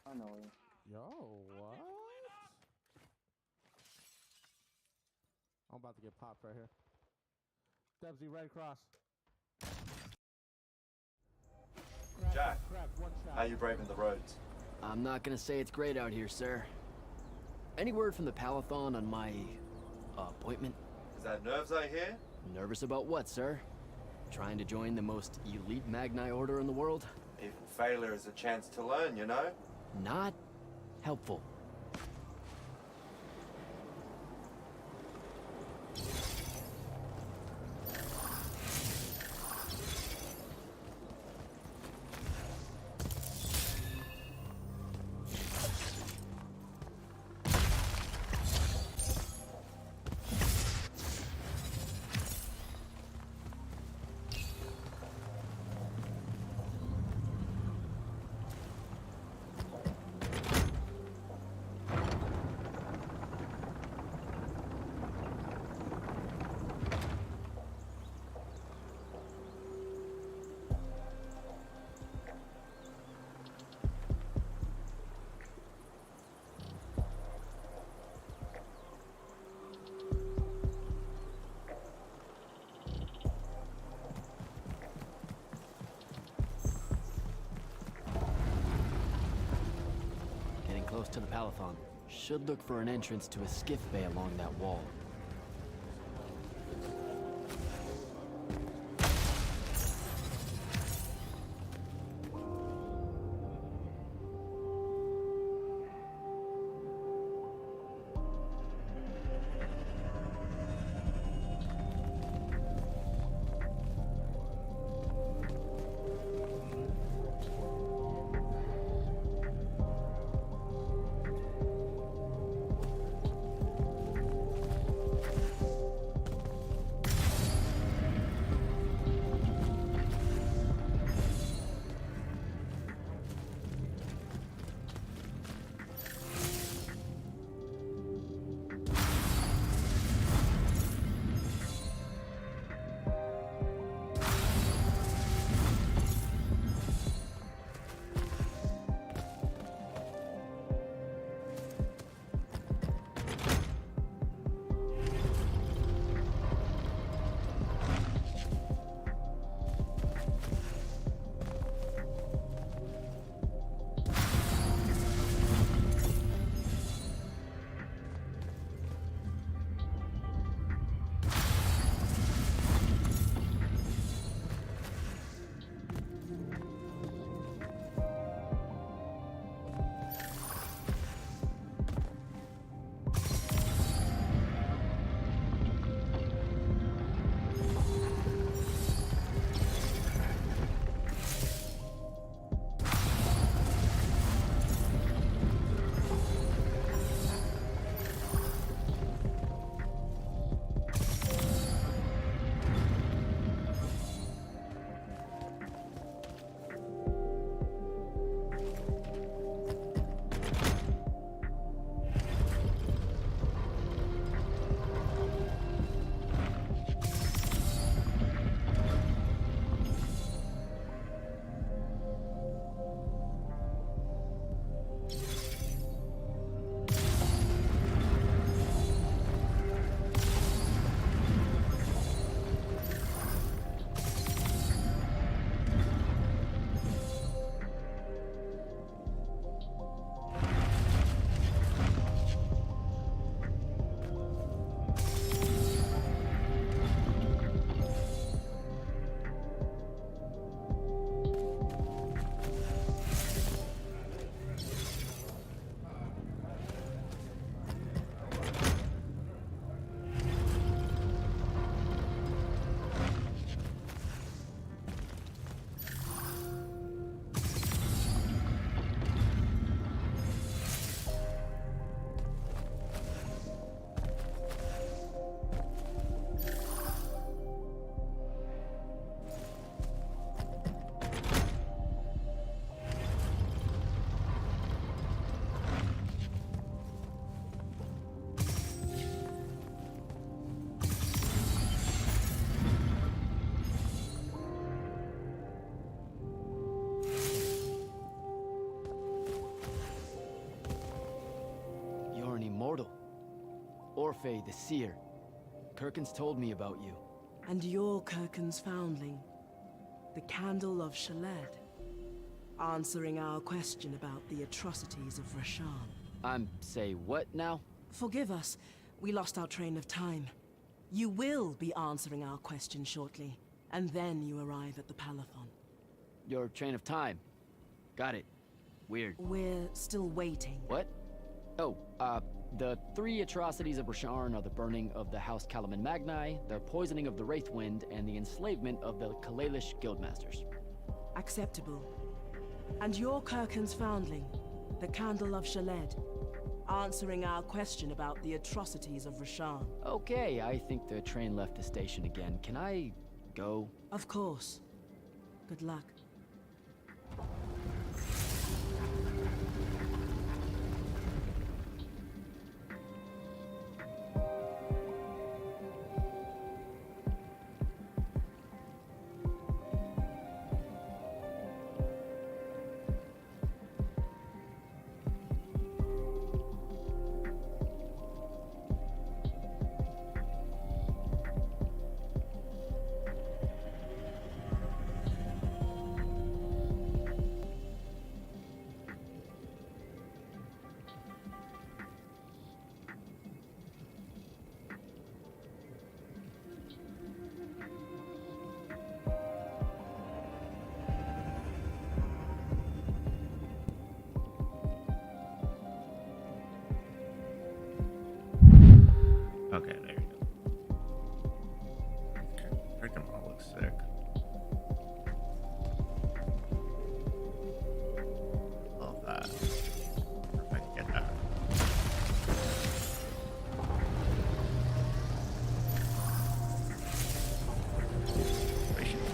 I know it. Yo, what? I'm about to get popped right here. Debsy, right across. Jack, One shot. how you braving the roads? I'm not gonna say it's great out here, sir. Any word from the Palathon on my appointment? Is that nerves I hear? Nervous about what, sir? Trying to join the most elite Magni order in the world? Even failure is a chance to learn, you know? Not helpful. Getting close to the Palathon. Should look for an entrance to a skiff bay along that wall. Orphe the Seer. Kirkin's told me about you. And you're Kirkin's foundling, the Candle of Shaled, answering our question about the atrocities of Rasharn. Say what now? Forgive us, we lost our train of time. You will be answering our question shortly, and then you arrive at the Palathon. Your train of time. Got it. Weird. We're still waiting. What? Oh, the 3 atrocities of Rasharn are the burning of the House Kalaman Magni, the poisoning of the Wraithwind, and the enslavement of the Kalalish Guildmasters. Acceptable. And you're Kirkin's foundling, the Candle of Shaled, answering our question about the atrocities of Rasharn. Okay, I think the train left the station again. Can I go? Of course. Good luck. Okay, there you go. Freaking all looks sick. Love that. If I can get that. Gracious.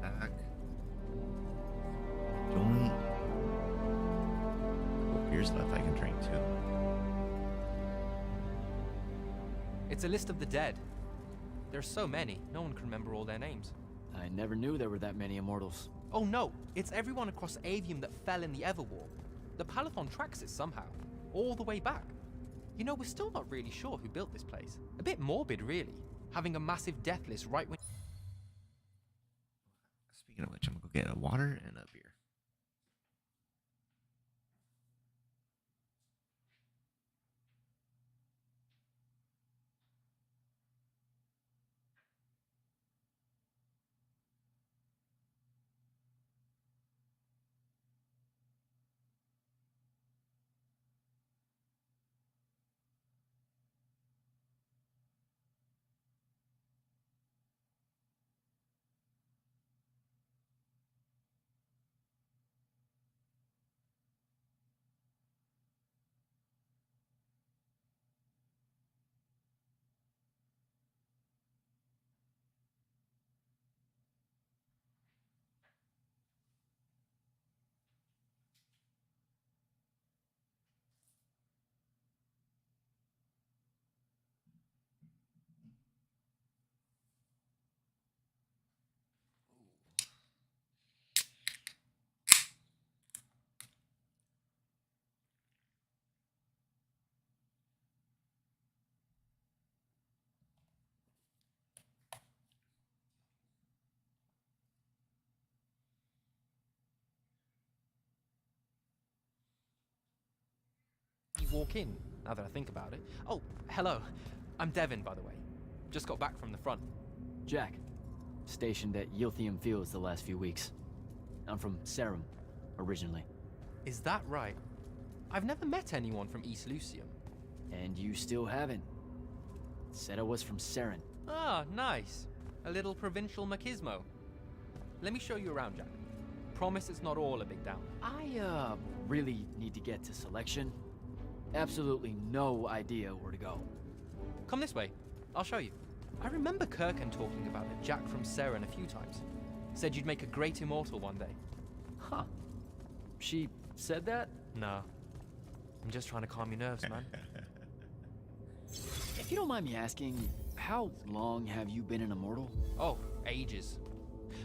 Back. Join. Beers left I can drink too. It's a list of the dead. There's so many, no one can remember all their names. I never knew there were that many Immortals. Oh no, it's everyone across Aveum that fell in the Everwar. The Palathon tracks it somehow, all the way back. You know, we're still not really sure who built this place. A bit morbid, really, having a massive death list right when... Speaking of which, I'm gonna go get a water and a beer. You walk in, now that I think about it. Oh, hello. I'm Devin, by the way. Just got back from the front. Jack. Stationed at Yilthium Fields the last few weeks. I'm from Sarum, originally. Is that right? I've never met anyone from East Lucium. And you still haven't. Said I was from Saren. Ah, nice. A little provincial machismo. Let me show you around, Jack. promise it's not all a big downer. I really need to get to selection. Absolutely no idea where to go. Come this way. I'll show you. I remember Kirkan talking about a Jack from Seren a few times. Said you'd make a great immortal one day. Huh. She said that? Nah. I'm just trying to calm your nerves, man. If you don't mind me asking, how long have you been an immortal? Oh, ages.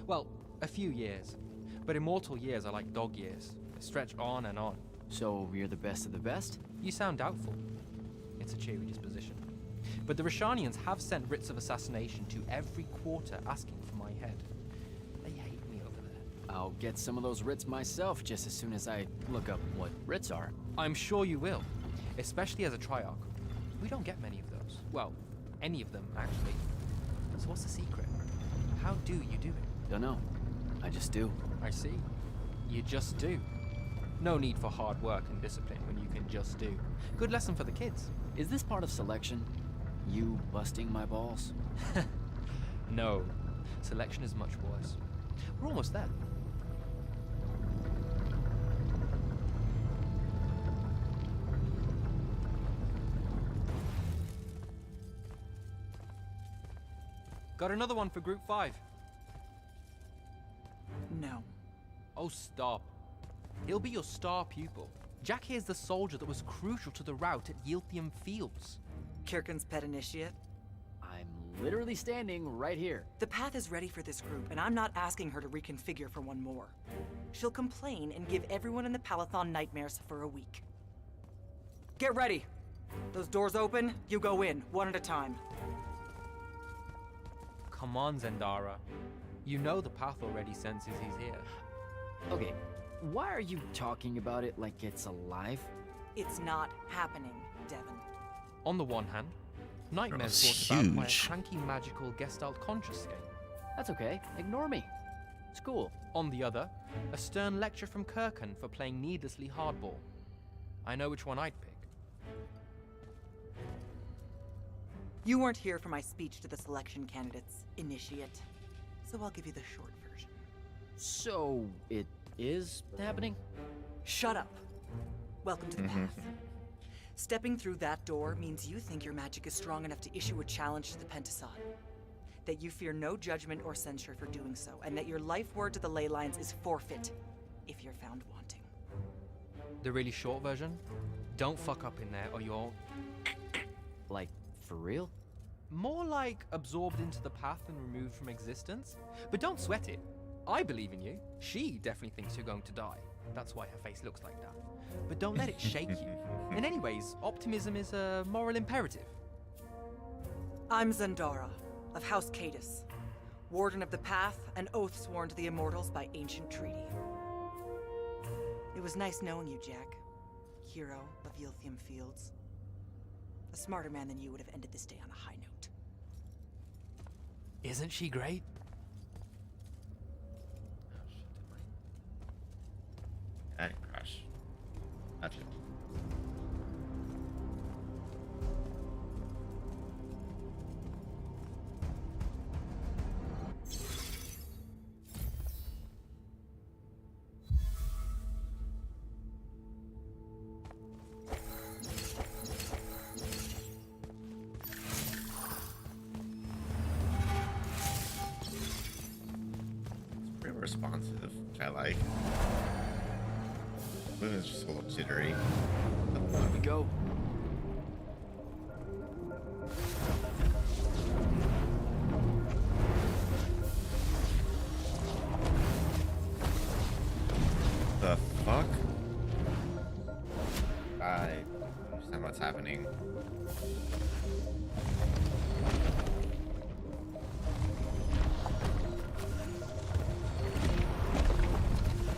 Well, a few years. But immortal years are like dog years. They stretch on and on. So you're the best of the best? You sound doubtful. It's a cheery disposition. But the Rashanians have sent writs of assassination to every quarter asking for my head. They hate me over there. I'll get some of those writs myself just as soon as I look up what writs are. I'm sure you will, especially as a Triarch. We don't get many of those. Well, any of them, actually. So what's the secret? How do you do it? Dunno. I just do. I see. You just do. No need for hard work and discipline when you can just do. Good lesson for the kids. Is this part of selection? You busting my balls? No. Selection is much worse. We're almost there. Got another one for Group 5. No. Oh, stop. He'll be your star pupil. Jack here's the soldier that was crucial to the rout at Yilthium Fields. Kirkan's pet initiate? I'm literally standing right here. The path is ready for this group, and I'm not asking her to reconfigure for one more. She'll complain and give everyone in the Palathon nightmares for a week. Get ready! Those doors open, you go in, one at a time. Come on, Zendara. You know the path already senses he's here. Okay, why are you talking about it like it's alive? It's not happening, Devon. On the one hand, nightmares That's brought about by a huge. cranky magical Gestalt conscious state. That's okay, ignore me. It's cool. On the other, a stern lecture from Kirkan for playing needlessly hardball. I know which one I'd pick. You weren't here for my speech to the selection candidates, initiate. So I'll give you the short version. So, it is happening? Shut up. Welcome to the path. Stepping through that door means you think your magic is strong enough to issue a challenge to the Pentasod. That you fear no judgment or censure for doing so, and that your life word to the ley lines is forfeit if you're found wanting. The really short version? Don't fuck up in there or you're Like, for real? more like absorbed into the path and removed from existence. But don't sweat it. I believe in you. She definitely thinks you're going to die. That's why her face looks like that. But don't let it shake you. And anyways, optimism is a moral imperative. I'm Zendara, of House Cadus, Warden of the Path, an oath sworn to the Immortals by ancient treaty. It was nice knowing you, Jack. Hero of Yilthium Fields. A smarter man than you would have ended this day on a high note. Isn't she great? I didn't crash. That's it. It's pretty responsive, which I like. Movement's just a little jittery. Here we go. The fuck? I understand what's happening.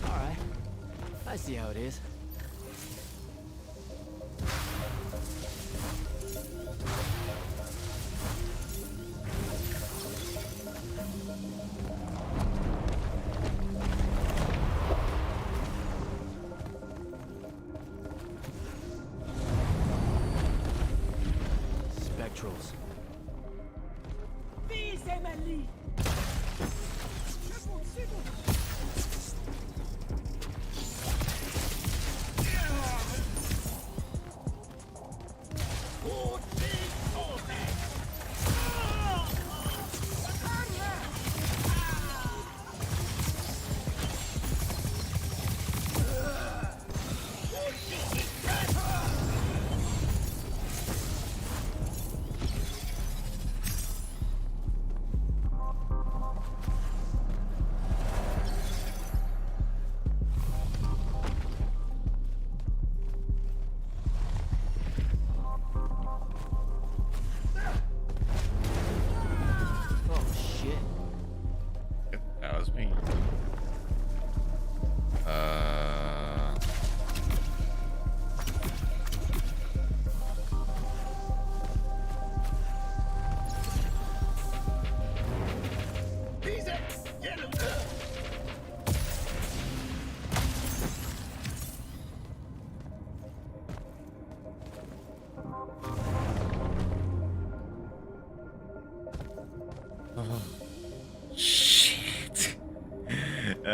Alright. I see how it is. Spectrals.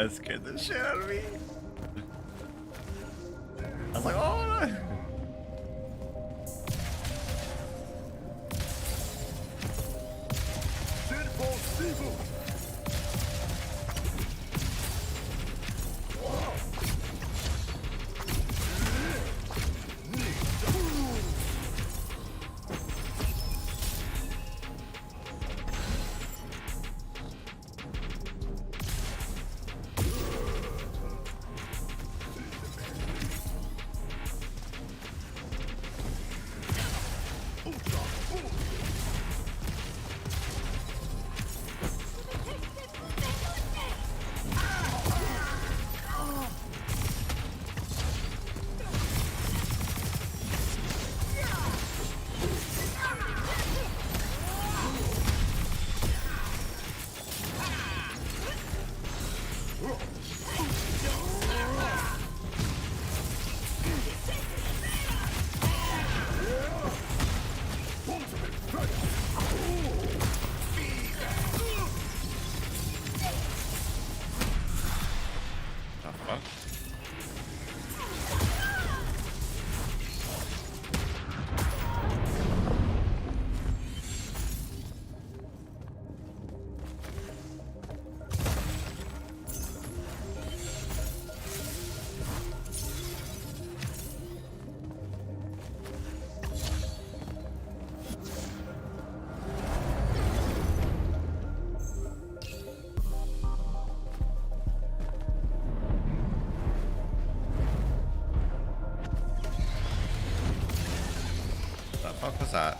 That scared the shit out of me. I was like, oh no. What the fuck was that?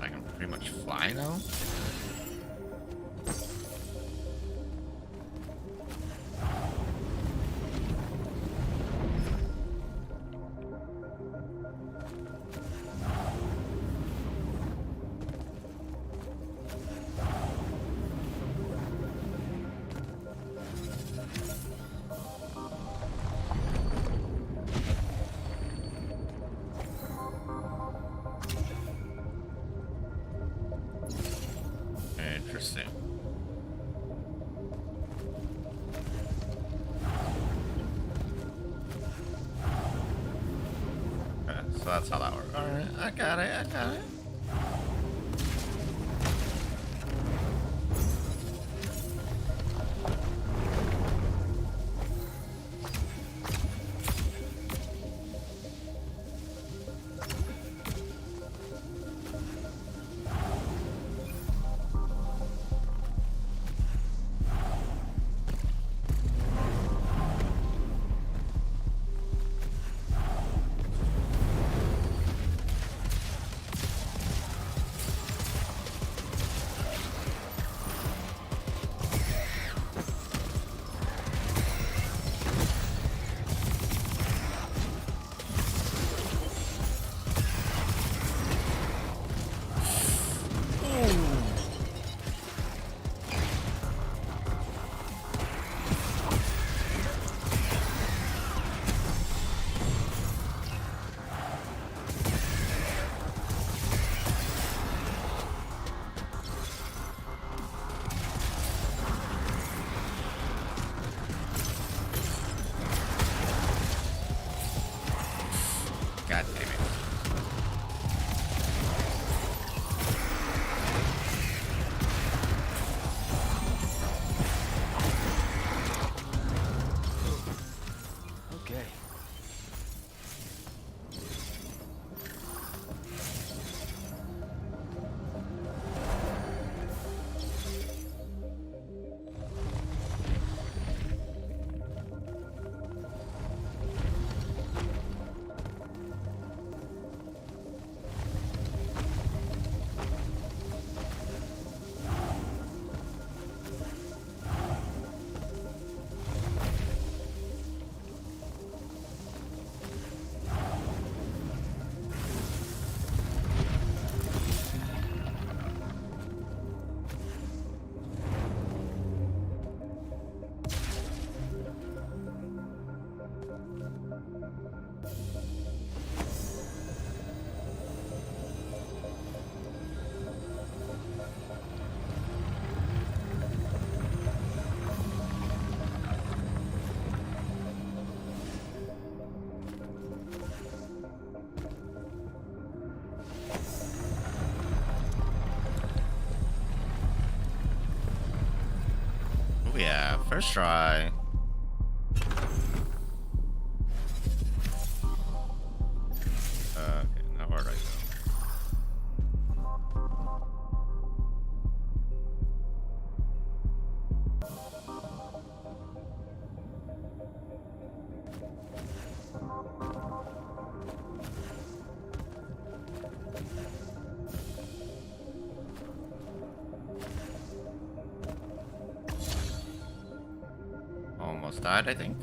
I can pretty much fly now. Interesting. Okay, so that's how that works. Alright, I got it, I got it. God damn it. Okay. First try. Okay, now where do I go? Almost died, I think.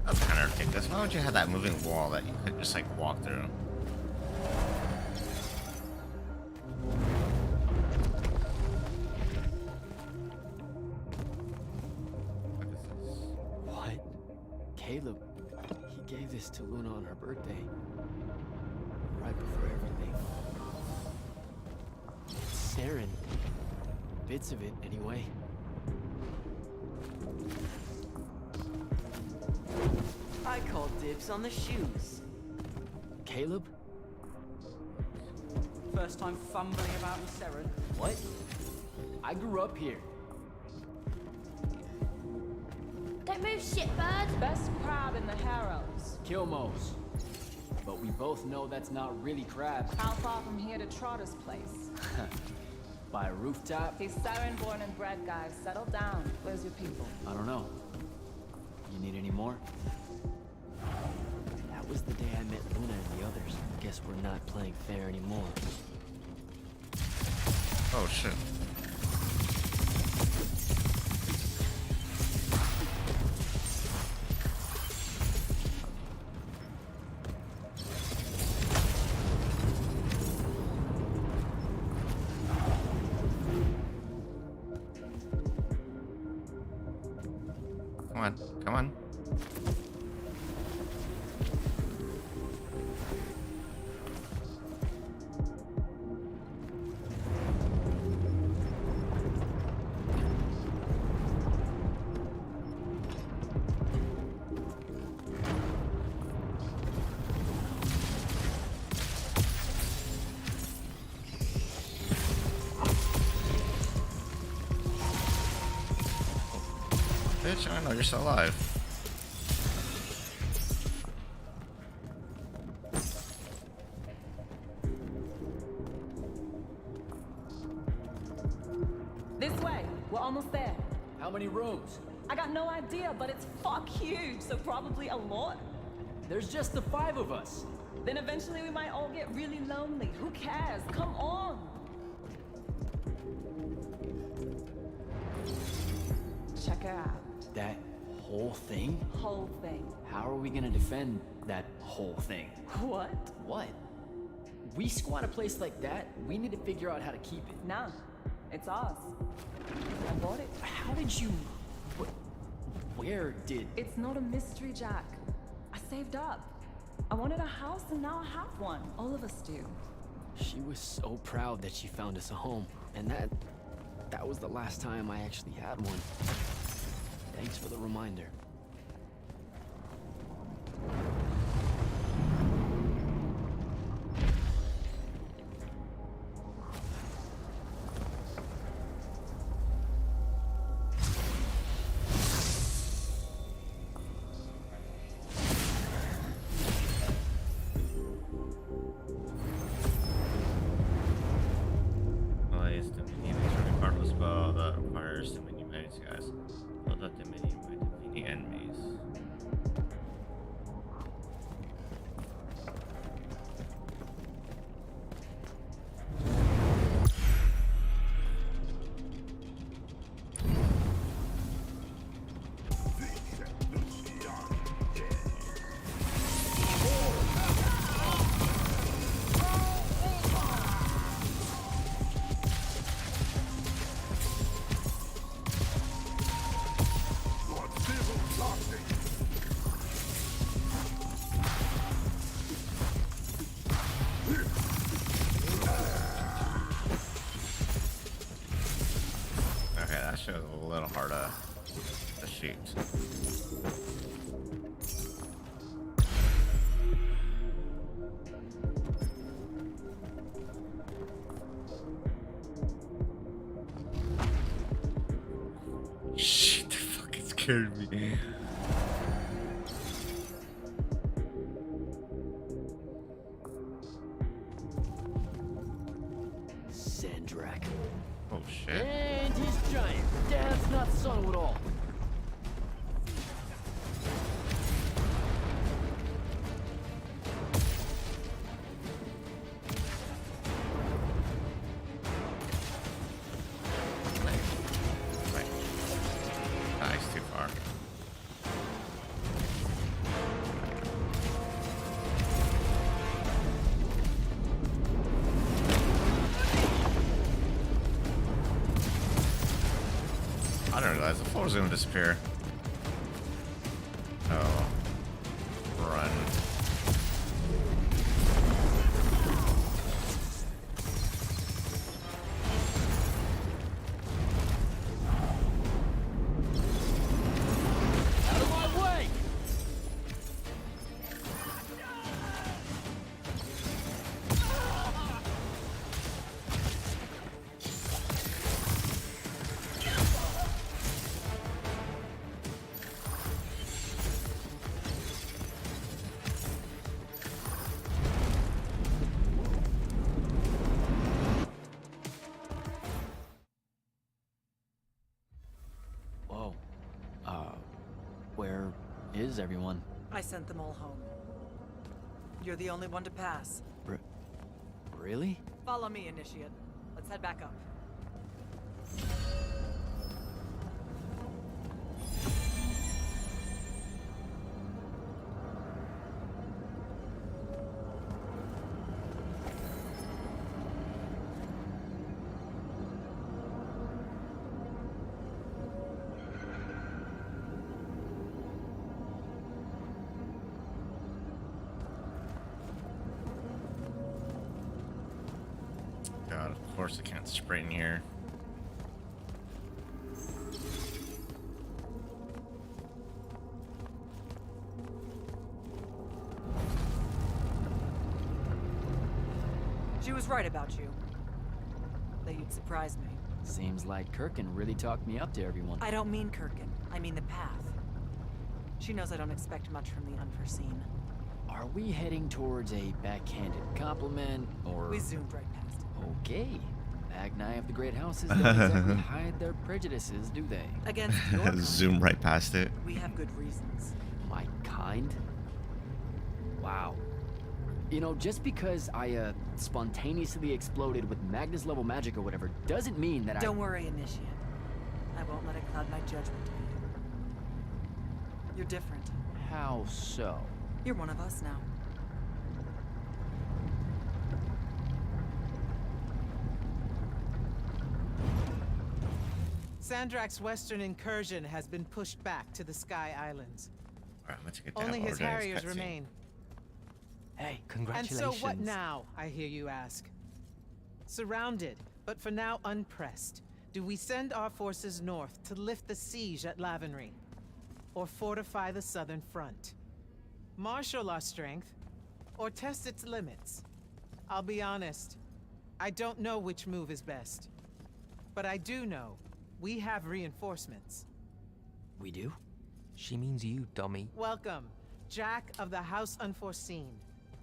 That's kind of ridiculous. Why would you have that moving wall that you could just like walk through? What? Caleb, he gave this to Luna on her birthday. Right before everything. It's Saren. Bits of it, anyway. I called dibs on the shoes. Caleb? First time fumbling about in Seren. What? I grew up here. Don't move, shitbird. Best crab in the Harrows. Kilmos. But we both know that's not really crab. How far from here to Trotter's place? By a rooftop? These Saren born and bred guys, settle down. Where's your people? I don't know. You need any more? That was the day I met Luna and the others. Guess we're not playing fair anymore. Oh shit. Come on, come on. Bitch, I know you're still alive. This way. We're almost there. How many rooms? I got no idea, but it's fuck huge, so probably a lot. There's just the 5 of us. Then eventually we might all get really lonely. Who cares? Come on. Check her out. That whole thing? Whole thing. How are we gonna defend that whole thing? What? What? We squat a place like that, we need to figure out how to keep it. Nah, it's ours. I bought it. How did you... Where did... It's not a mystery, Jack. I saved up. I wanted a house and now I have one. All of us do. She was so proud that she found us a home. And that was the last time I actually had one. Thanks for the reminder. scared me. Sandrak. Oh shit. And he's giant. That's not subtle at all. Wait. Nice, too far. I didn't realize the floor was gonna disappear. Oh. Run. Out of my way! Whoa. Where is everyone? I sent them all home. You're the only one to pass. Really? Follow me, Initiate. Let's head back up. God, of course I can't sprint in here. She was right about you. That you'd surprise me. Seems like Kirkin really talked me up to everyone. I don't mean Kirkin. I mean the path. She knows I don't expect much from the unforeseen. Are we heading towards a backhanded compliment, or... We zoomed right past it. Okay. Magni of the Great Houses don't exactly hide their prejudices, do they? Against your kind, Zoom right past it. we have good reasons. My kind? Wow. You know, just because I, spontaneously exploded with Magnus-level magic or whatever, doesn't mean that Don't worry, Initiate. I won't let it cloud my judgment of you. You're different. How so? You're one of us now. Sandrak's western incursion has been pushed back to the Sky Islands. Alright, I'm gonna take it down. Only his Order harriers cutscene. remain. Hey, And Congratulations. so what now, I hear you ask? Surrounded, but for now unpressed, do we send our forces north to lift the siege at Lavenry? Or fortify the southern front? Marshal our strength, or test its limits? I'll be honest, I don't know which move is best. But I do know we have reinforcements. We do? She means you, dummy. Welcome, Jack of the House Unforeseen,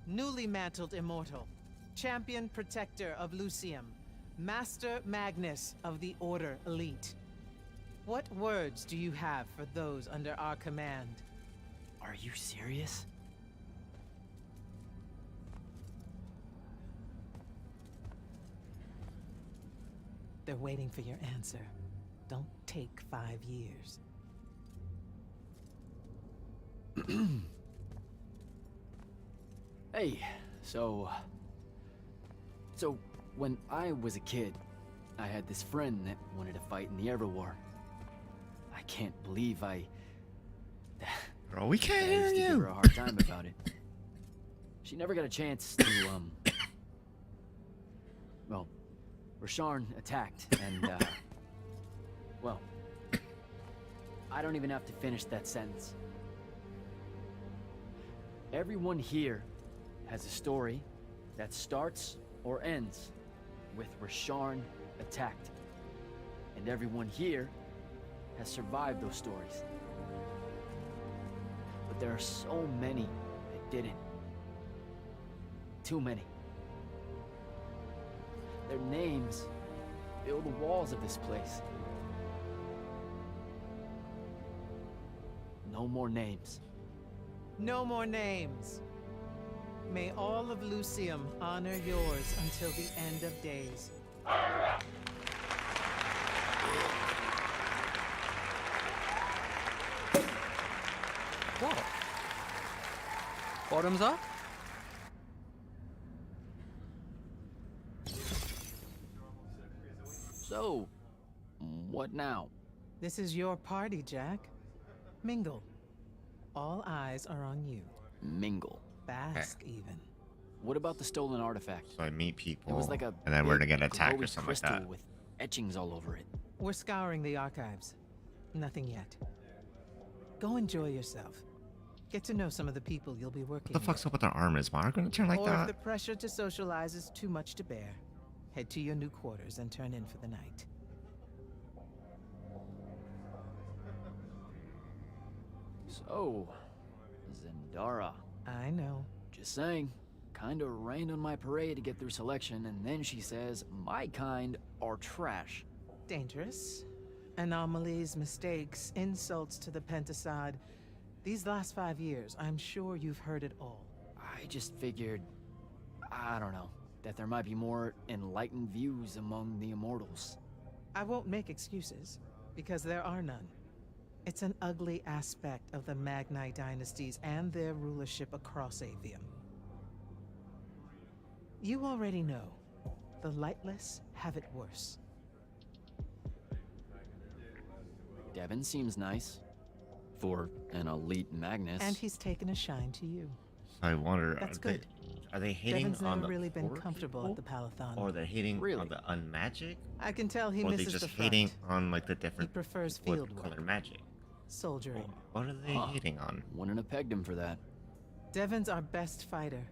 newly mantled Immortal, champion protector of Lucium, Master Magnus of the Order Elite. What words do you have for those under our command? Are you serious? They're waiting for your answer. Don't take 5 years. Hey, so when I was a kid, I had this friend that wanted to fight in the Everwar. I can't believe I Bro, we can't I hear used to give her a you. hard time about it. She never got a chance to, well, Rasharn attacked, and, well, I don't even have to finish that sentence. Everyone here has a story that starts or ends with Rasharn attacked. And everyone here has survived those stories. But there are so many that didn't. Too many. Their names fill the walls of this place. No more names. No more names. May all of Lucium honor yours until the end of days. What? Bottoms up? So, what now? This is your party, Jack. Mingle. All eyes are on you. Mingle. Bask, even. What about the stolen artifact? So I meet people, It was like a and then we're gonna big get attacked or glowy something like crystal that. with etchings all over it. We're scouring the archives. Nothing yet. Go enjoy yourself. Get to know some of the people you'll be working What the fuck's up with our armor? Is my armor gonna turn like or if that? the pressure to socialize is too much to bear, head to your new quarters and turn in for the night. So, Zendara. I know. Just saying. Kinda rained on my parade to get through selection, and then she says my kind are trash. Dangerous. Anomalies, mistakes, insults to the Pentasod. These last 5 years, I'm sure you've heard it all. I just figured, I don't know, that there might be more enlightened views among the Immortals. I won't make excuses, because there are none. It's an ugly aspect of the Magni dynasties and their rulership across Aveum. You already know, the lightless have it worse. Devin seems nice. For an elite Magnus. And he's taken a shine to you. I wonder. That's are good. Are they hating Devin's on never the really been poor comfortable people? at the Palathon. Or they're hating Really? on the unmagic? I can tell he Or are they misses just the front. hating on like the He different prefers what field color work, magic? soldiering. What are they hating on? Wouldn't have pegged him for that. Devin's our best fighter.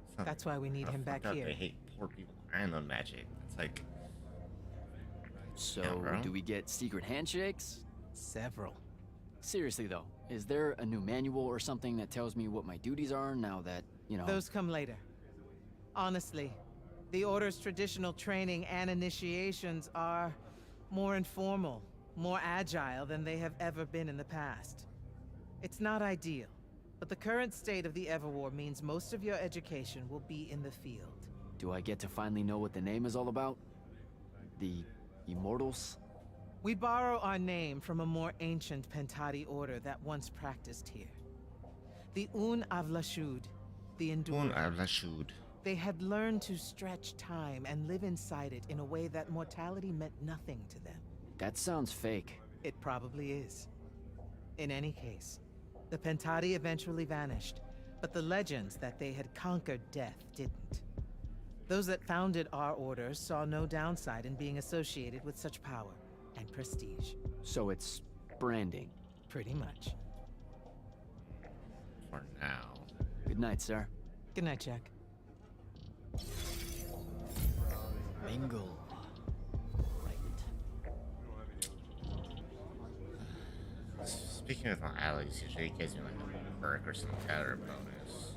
It's not- That's why we need how him back fucked up here. They hate poor people and on magic. It's like So, Yeah, bro. do we get secret handshakes? Several. Seriously though, is there a new manual or something that tells me what my duties are now that, you know... Those come later. Honestly, the Order's traditional training and initiations are more informal, more agile than they have ever been in the past. It's not ideal, but the current state of the Everwar means most of your education will be in the field. Do I get to finally know what the name is all about? The Immortals? We borrow our name from a more ancient Pentati order that once practiced here. The Un Avlashud, the Endurer. They had learned to stretch time and live inside it in a way that mortality meant nothing to them. That sounds fake. It probably is. In any case, the Pentati eventually vanished, but the legends that they had conquered death didn't. Those that founded our order saw no downside in being associated with such power and prestige. So it's branding. Pretty much. for now. Good night, sir. Good night, Jack. Mingle. Right. Speaking with my allies, usually it gives me like a perk or some kind of bonus.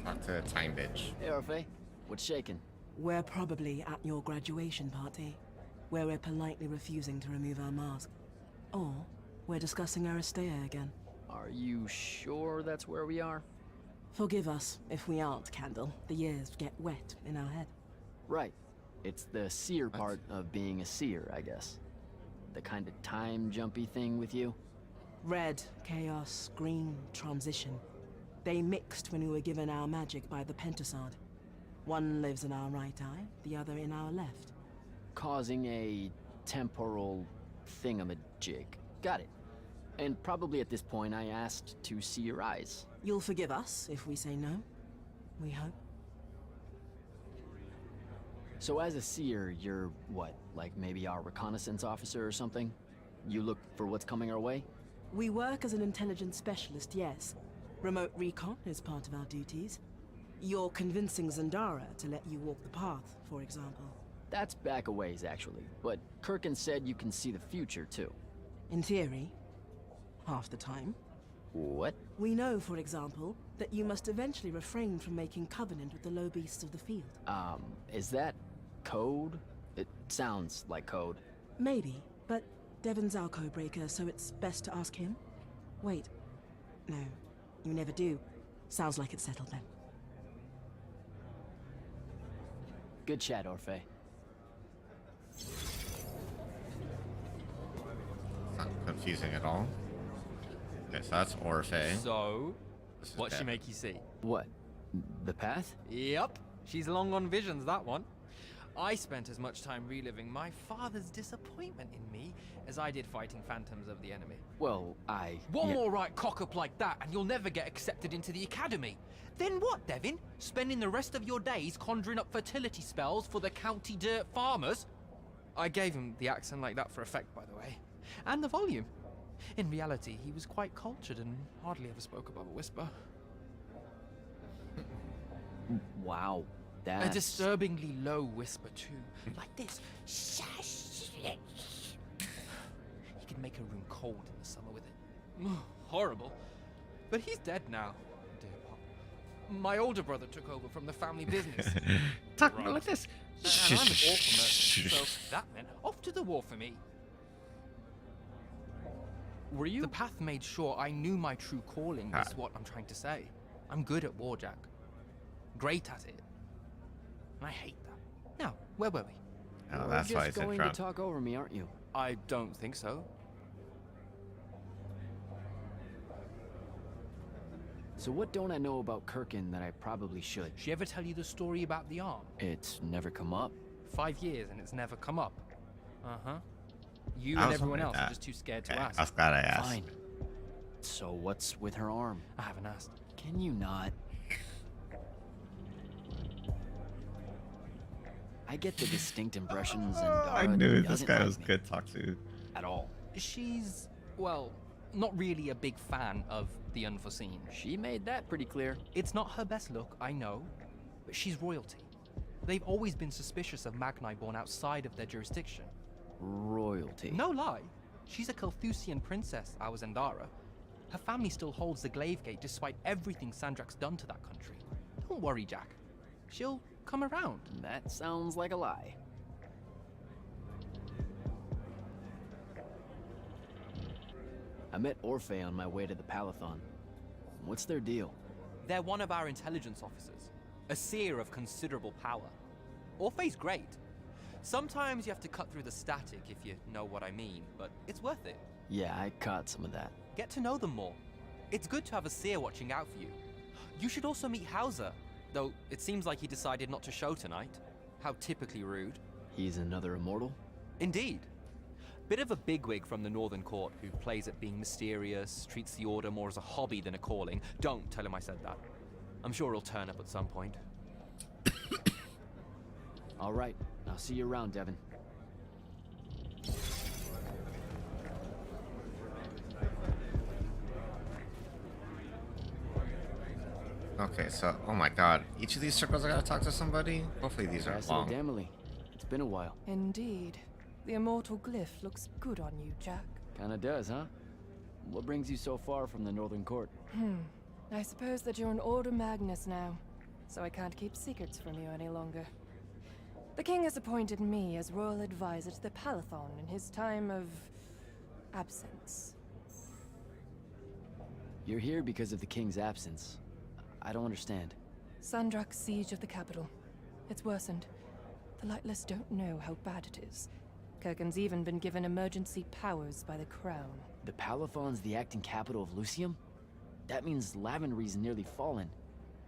Talk to the time bitch. Hey, Orphe. What's shaking? We're probably at your graduation party, where we're politely refusing to remove our mask. Or we're discussing Aristea again. Are you sure that's where we are? Forgive us if we aren't, Candle. The years get wet in our head. Right. It's the seer part of being a seer, I guess. The kind of time jumpy thing with you. Red, chaos, green, transition. They mixed when we were given our magic by the Pentasod. One lives in our right eye, the other in our left. Causing a temporal thingamajig. Got it. And probably at this point I asked to see your eyes. You'll forgive us if we say no. We hope. So as a seer, you're what? Like maybe our reconnaissance officer or something? You look for what's coming our way? We work as an intelligence specialist, yes. Remote recon is part of our duties. You're convincing Zendara to let you walk the path, for example. That's back a ways, actually. But Kirkin said you can see the future, too. In theory, half the time. What? We know, for example, that you must eventually refrain from making covenant with the low beasts of the field. Is that code? It sounds like code. Maybe, but Devon's our codebreaker, so it's best to ask him. Wait. No, you never do. Sounds like it's settled then. Good chat, Orphe. Not confusing at all. Okay, so that's Orphe. So, This is what'd she Devin. make you see? What? The path? Yep, she's long on visions, that one. I spent as much time reliving my father's disappointment in me as I did fighting phantoms of the enemy. Well, One yeah. more right cock-up like that and you'll never get accepted into the academy. Then what, Devin? Spending the rest of your days conjuring up fertility spells for the county dirt farmers? I gave him the accent like that for effect, by the way. And the volume. In reality, he was quite cultured and hardly ever spoke above a whisper. Wow. A That's... disturbingly low whisper, too. Like this. Shush. He could make a room cold in the summer with it. Horrible. But he's dead now. Dear Pop. My older brother took over from the family business. Talk about like this. And I'm an orphan, so that meant off to the war for me. Were you? The path made sure I knew my true calling, is what I'm trying to say. I'm good at war, Jack. Great at it. And I hate that. Now, where were we? Oh, You're that's why just he's in going front. to talk over me, aren't you? I don't think so. So what don't I know about Kirkin that I probably should? She ever tell you the story about the arm? It's never come up. 5 years and it's never come up. Uh-huh. You I and was everyone wondering else are that. just too scared to Okay, ask. I was glad I asked. Fine. So what's with her arm? I haven't asked. Can you not? I get the distinct impressions and I knew this guy was good to talk to. at all. She's, well, not really a big fan of the unforeseen. She made that pretty clear. It's not her best look, I know, but she's royalty. They've always been suspicious of Magni born outside of their jurisdiction. Royalty. No lie. She's a Kelthusian princess, our Zendara. Her family still holds the Glaive Gate despite everything Sandrak's done to that country. Don't worry, Jack. She'll come around. That sounds like a lie. I met Orphe on my way to the Palathon. What's their deal? They're one of our intelligence officers, a seer of considerable power. Orphe's great. Sometimes you have to cut through the static if you know what I mean, but it's worth it. Yeah, I caught some of that. Get to know them more. It's good to have a seer watching out for you. You should also meet Hauser, though it seems like he decided not to show tonight. How typically rude. He's another immortal? Indeed. Bit of a bigwig from the Northern Court who plays at being mysterious, treats the Order more as a hobby than a calling. Don't tell him I said that. I'm sure he'll turn up at some point. All right, I'll see you around, Devin. Okay, so, oh my god. Each of these circles I gotta talk to somebody? Hopefully these aren't long. Emily. It's been a while. Indeed. The immortal glyph looks good on you, Jack. Kinda does, huh? What brings you so far from the Northern Court? I suppose that you're an Order Magnus now, so I can't keep secrets from you any longer. The king has appointed me as royal advisor to the Palathon in his time of absence. You're here because of the king's absence. I don't understand. Sandrak's siege of the capital. It's worsened. The Lightless don't know how bad it is. Kirkin's even been given emergency powers by the crown. The Palathon's the acting capital of Lucium? That means Lavenry's nearly fallen.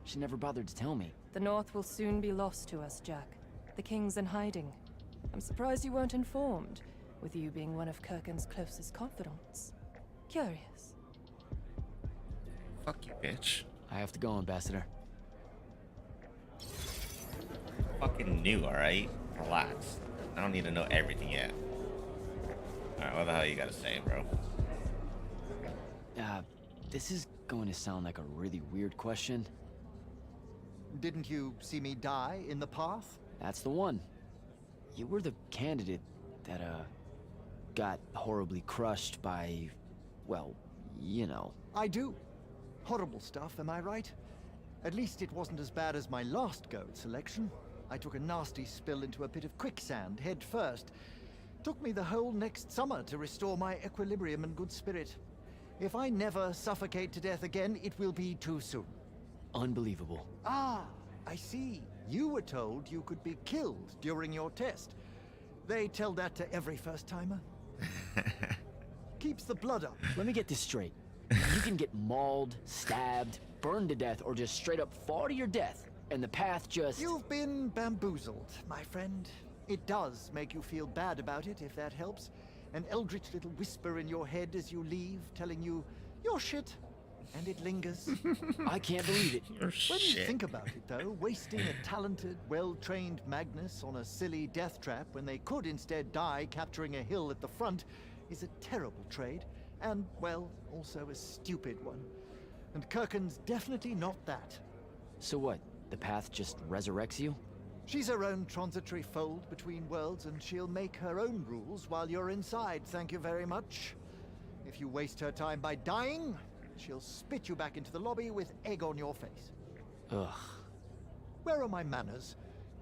She never bothered to tell me. The North will soon be lost to us, Jack. The king's in hiding. I'm surprised you weren't informed, with you being one of Kirkin's closest confidants. Curious. Fuck you, bitch. I have to go, Ambassador. Fucking new, alright? Relax. I don't need to know everything yet. Alright, what the hell you gotta say, bro? This is going to sound like a really weird question. Didn't you see me die in the path? That's the one. You were the candidate that, got horribly crushed by, well, you know. I do. Horrible stuff, am I right? At least it wasn't as bad as my last go at selection. I took a nasty spill into a pit of quicksand head first. Took me the whole next summer to restore my equilibrium and good spirit. If I never suffocate to death again, it will be too soon. Unbelievable. Ah, I see. You were told you could be killed during your test. They tell that to every first-timer. Keeps the blood up. Let me get this straight. You can get mauled, stabbed, burned to death, or just straight up fall to your death, and the path just... You've been bamboozled, my friend. It does make you feel bad about it, if that helps. An eldritch little whisper in your head as you leave, telling you, you're shit. And it lingers. I can't believe it. When you think about it, though, wasting a talented, well-trained Magnus on a silly death trap when they could instead die capturing a hill at the front is a terrible trade. And, well, also a stupid one. And Kirkin's definitely not that. So what? The path just resurrects you? She's her own transitory fold between worlds, and she'll make her own rules while you're inside, thank you very much. If you waste her time by dying, she'll spit you back into the lobby with egg on your face. Ugh. Where are my manners?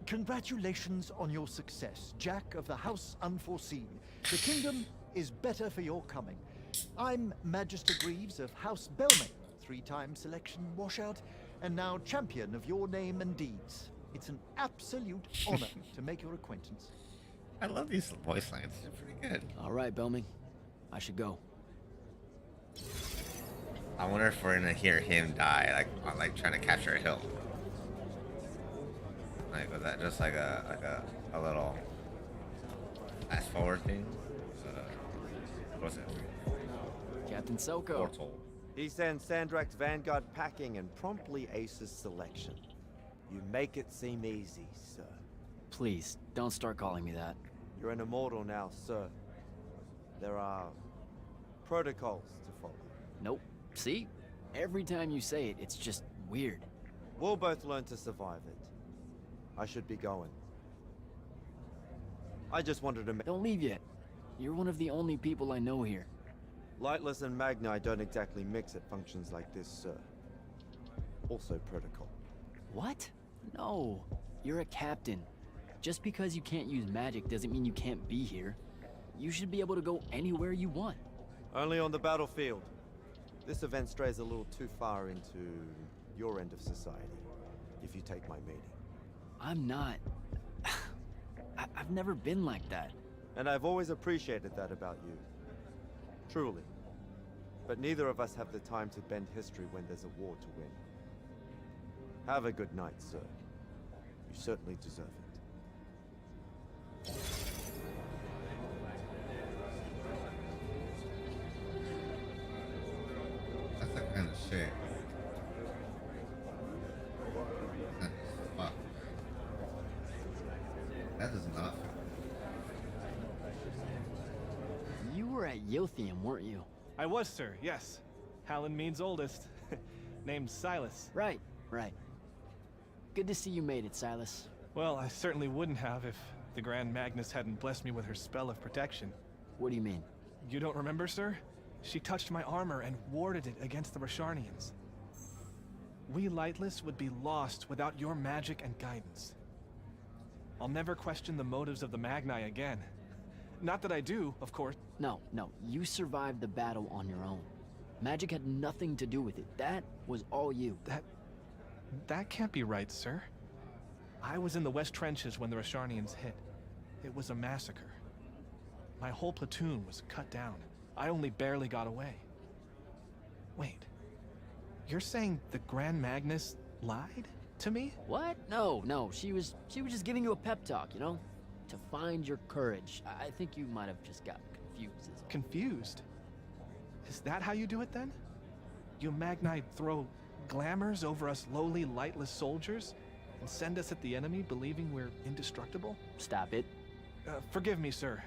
Congratulations on your success, Jack of the House Unforeseen. The kingdom is better for your coming. I'm Magister Greaves of House Belmay, 3-time selection washout, and now champion of your name and deeds. It's an absolute honor to make your acquaintance. I love these voice lines. They're pretty good. All right, Belming. I should go. I wonder if we're gonna hear him die, like trying to capture a hill. Like, was that just like a little fast forward thing? What was it? Captain Soko. Portal. He sends Sandrak's Vanguard packing and promptly aces selection. You make it seem easy, sir. Please, don't start calling me that. You're an immortal now, sir. There are protocols to follow. Nope. See? Every time you say it, it's just weird. We'll both learn to survive it. I should be going. I just wanted to Don't leave yet. You're one of the only people I know here. Lightless and Magni don't exactly mix at functions like this, sir. Also protocol. What? No. You're a captain. Just because you can't use magic doesn't mean you can't be here. You should be able to go anywhere you want. Only on the battlefield. This event strays a little too far into your end of society, if you take my meaning. I'm not. I've never been like that. And I've always appreciated that about you. Truly. But neither of us have the time to bend history when there's a war to win. Have a good night, sir. You certainly deserve it. That's that kind of shit. Fuck. That is not. You were at Yothium, weren't you? I was, sir, yes. Hallen means oldest. Named Silas. Right. Good to see you made it, Silas. Well, I certainly wouldn't have if the Grand Magnus hadn't blessed me with her spell of protection. What do you mean? You don't remember, sir? She touched my armor and warded it against the Rasharnians. We Lightless would be lost without your magic and guidance. I'll never question the motives of the Magni again. Not that I do, of course. No. You survived the battle on your own. Magic had nothing to do with it. That was all you. That can't be right, sir. I was in the West Trenches when the Rasharnians hit. It was a massacre. My whole platoon was cut down. I only barely got away. Wait. You're saying the Grand Magnus lied to me? What? No. She was just giving you a pep talk, you know? To find your courage. I think you might have just gotten confused. Is all. Confused? Is that how you do it then? You Magni throw glamours over us lowly, lightless soldiers and send us at the enemy believing we're indestructible? Stop it. Forgive me, sir.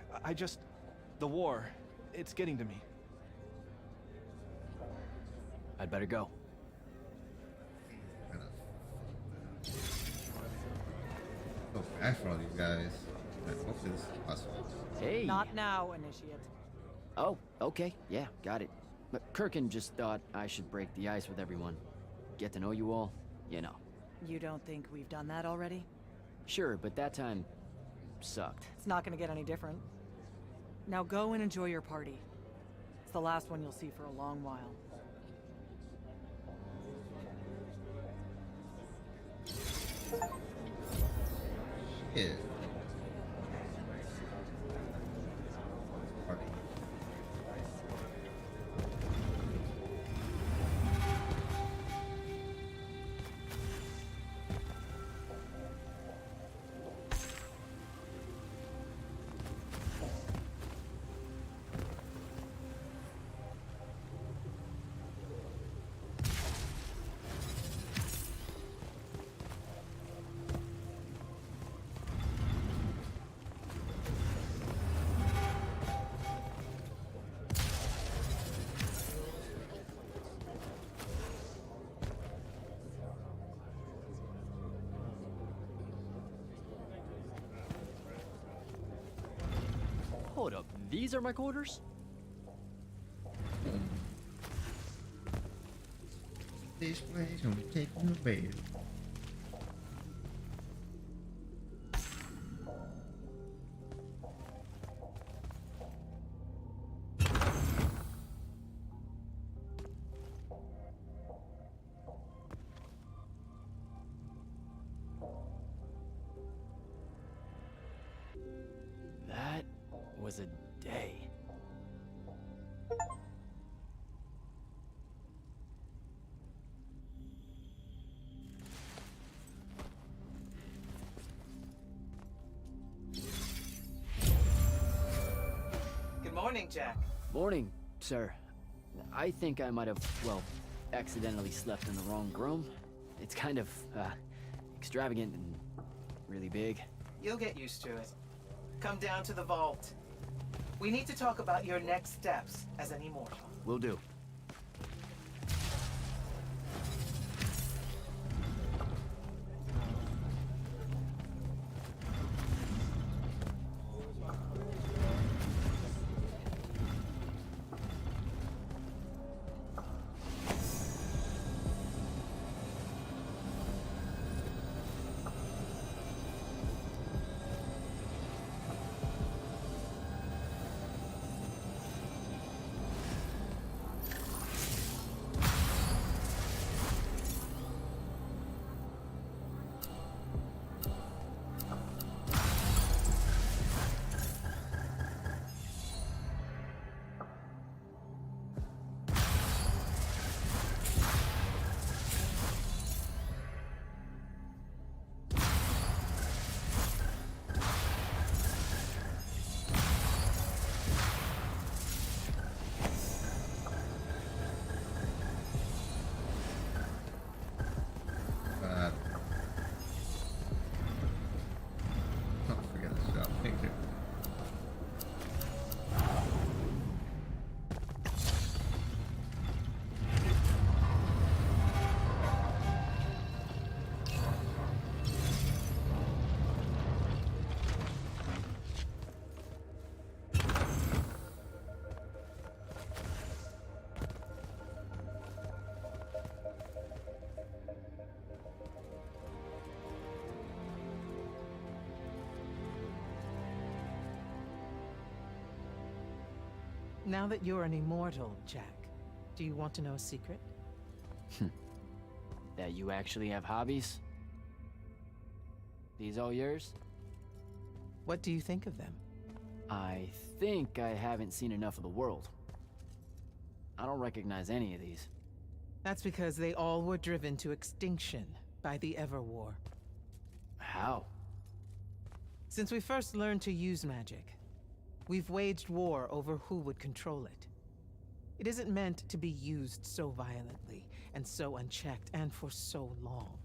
The war, it's getting to me. I'd better go. So bad for all these guys. Hopefully this is possible. Hey. Not now, Initiate. Oh, okay. Yeah, got it. But Kirkin just thought I should break the ice with everyone. Get to know you all, you know. You don't think we've done that already? Sure, but that time sucked. It's not gonna get any different. Now go and enjoy your party. It's the last one you'll see for a long while. Yeah. Party. Hold up, these are my quarters? This place gonna take on the bed. That was a day. Good morning, Jack. Morning, sir. I think I might have, well, accidentally slept in the wrong room. It's kind of, extravagant and really big. You'll get used to it. Come down to the vault. We need to talk about your next steps as an immortal. Will do. Don't forget this job. Thank you. Now that you're an immortal, Jack, do you want to know a secret? That you actually have hobbies? These all yours? What do you think of them? I think I haven't seen enough of the world. I don't recognize any of these. That's because they all were driven to extinction by the Everwar. How? Since we first learned to use magic, we've waged war over who would control it. It isn't meant to be used so violently and so unchecked and for so long.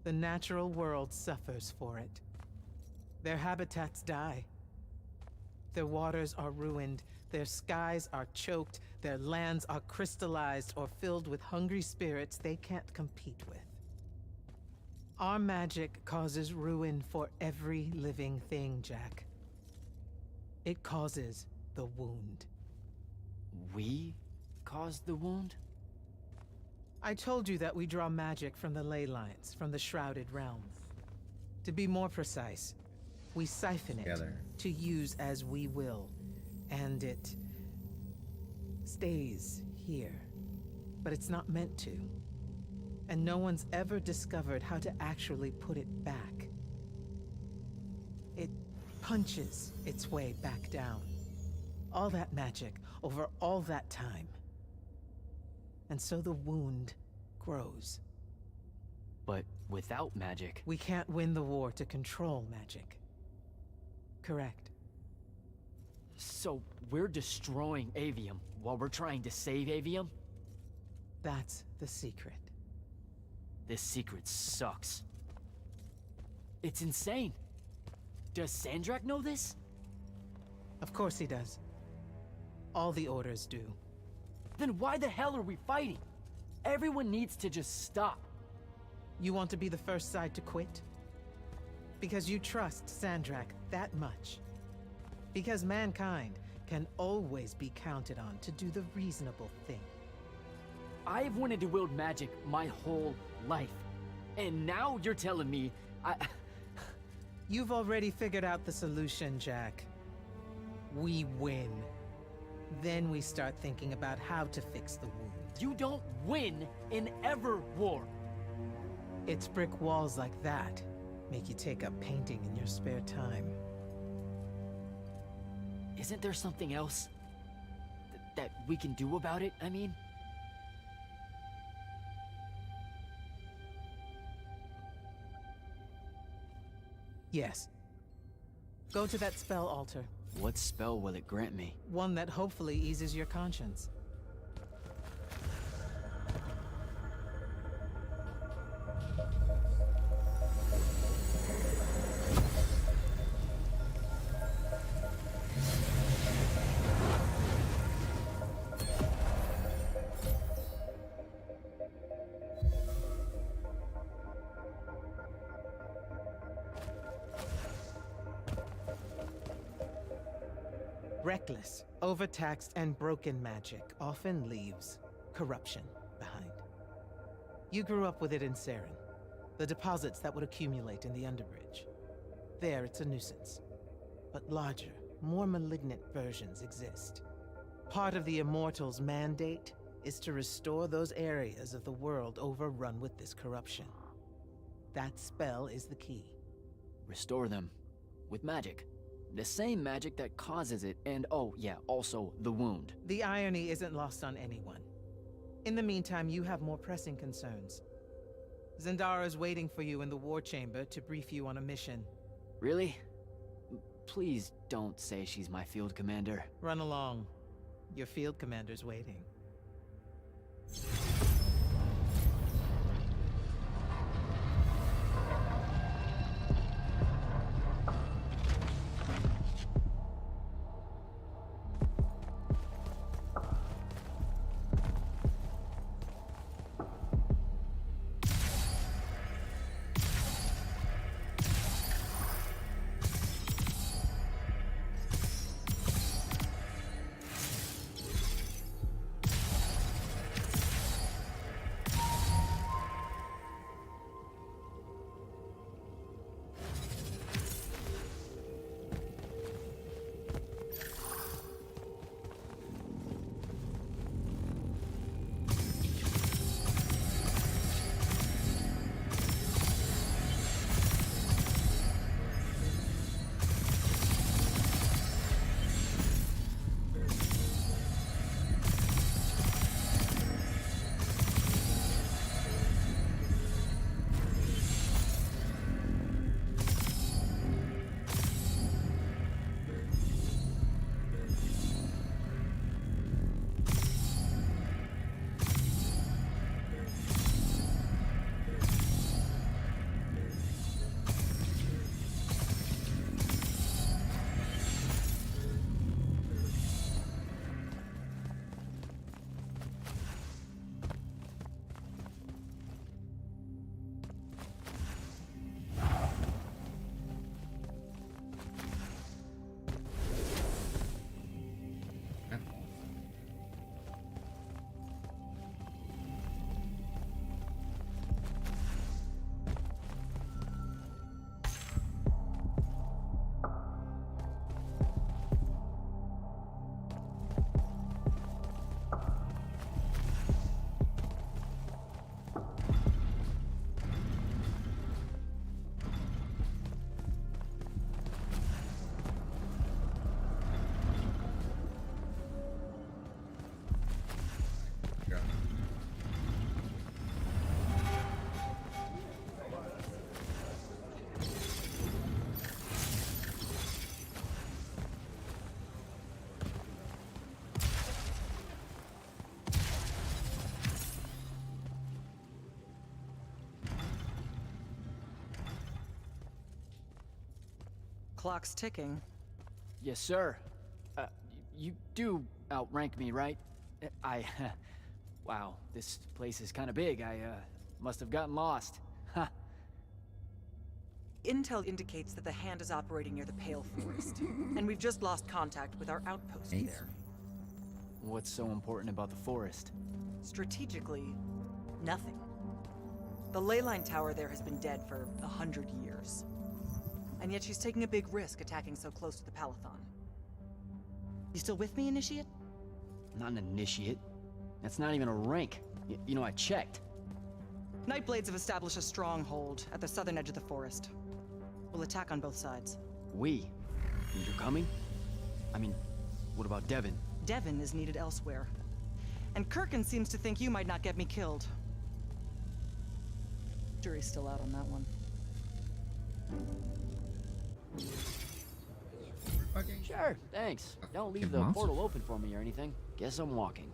The natural world suffers for it. Their habitats die. Their waters are ruined, their skies are choked, their lands are crystallized or filled with hungry spirits they can't compete with. Our magic causes ruin for every living thing, Jack. It causes the wound. We caused the wound? I told you that we draw magic from the ley lines, from the Shrouded Realm. To be more precise, we siphon it to use as we will, and it stays here. But it's not meant to. And no one's ever discovered how to actually put it back. It punches its way back down. All that magic over all that time. And so the wound grows. But without magic... We can't win the war to control magic. Correct. So we're destroying Aveum while we're trying to save Aveum? That's the secret. This secret sucks. It's insane. Does Sandrak know this? Of course he does. All the orders do. Then why the hell are we fighting? Everyone needs to just stop. You want to be the first side to quit? Because you trust Sandrak that much. Because mankind can always be counted on to do the reasonable thing. I've wanted to wield magic my whole life. And now you're telling me You've already figured out the solution, Jack. We win. Then we start thinking about how to fix the wound. You don't win in ever war. It's brick walls like that make you take up painting in your spare time. Isn't there something else that we can do about it, I mean? Yes. Go to that spell altar. What spell will it grant me? One that hopefully eases your conscience. Reckless, overtaxed, and broken magic often leaves corruption behind. You grew up with it in Saren, the deposits that would accumulate in the Underbridge. There, it's a nuisance. But larger, more malignant versions exist. Part of the Immortals' mandate is to restore those areas of the world overrun with this corruption. That spell is the key. Restore them. With magic. The same magic that causes it, and oh yeah, also the wound. The irony isn't lost on anyone. In the meantime, you have more pressing concerns. Zendara's waiting for you in the war chamber to brief you on a mission. Really? Please don't say she's my field commander. Run along. Your field commander's waiting. clock's ticking. Yes, sir. You do outrank me, right? Wow, this place is kind of big. I must have gotten lost. Ha. Intel indicates that the Hand is operating near the Pale Forest, and we've just lost contact with our outpost there. What's so important about the forest? Strategically, nothing. The ley line tower there has been dead for 100 years. And yet she's taking a big risk attacking so close to the Palathon. You still with me, Initiate? Not an initiate. That's not even a rank. You know, I checked. Nightblades have established a stronghold at the southern edge of the forest. We'll attack on both sides. We? And you're coming? I mean, what about Devin? Devin is needed elsewhere. And Kirkin seems to think you might not get me killed. Jury's still out on that one. Sure, thanks. Don't leave the portal open for me or anything. Guess I'm walking.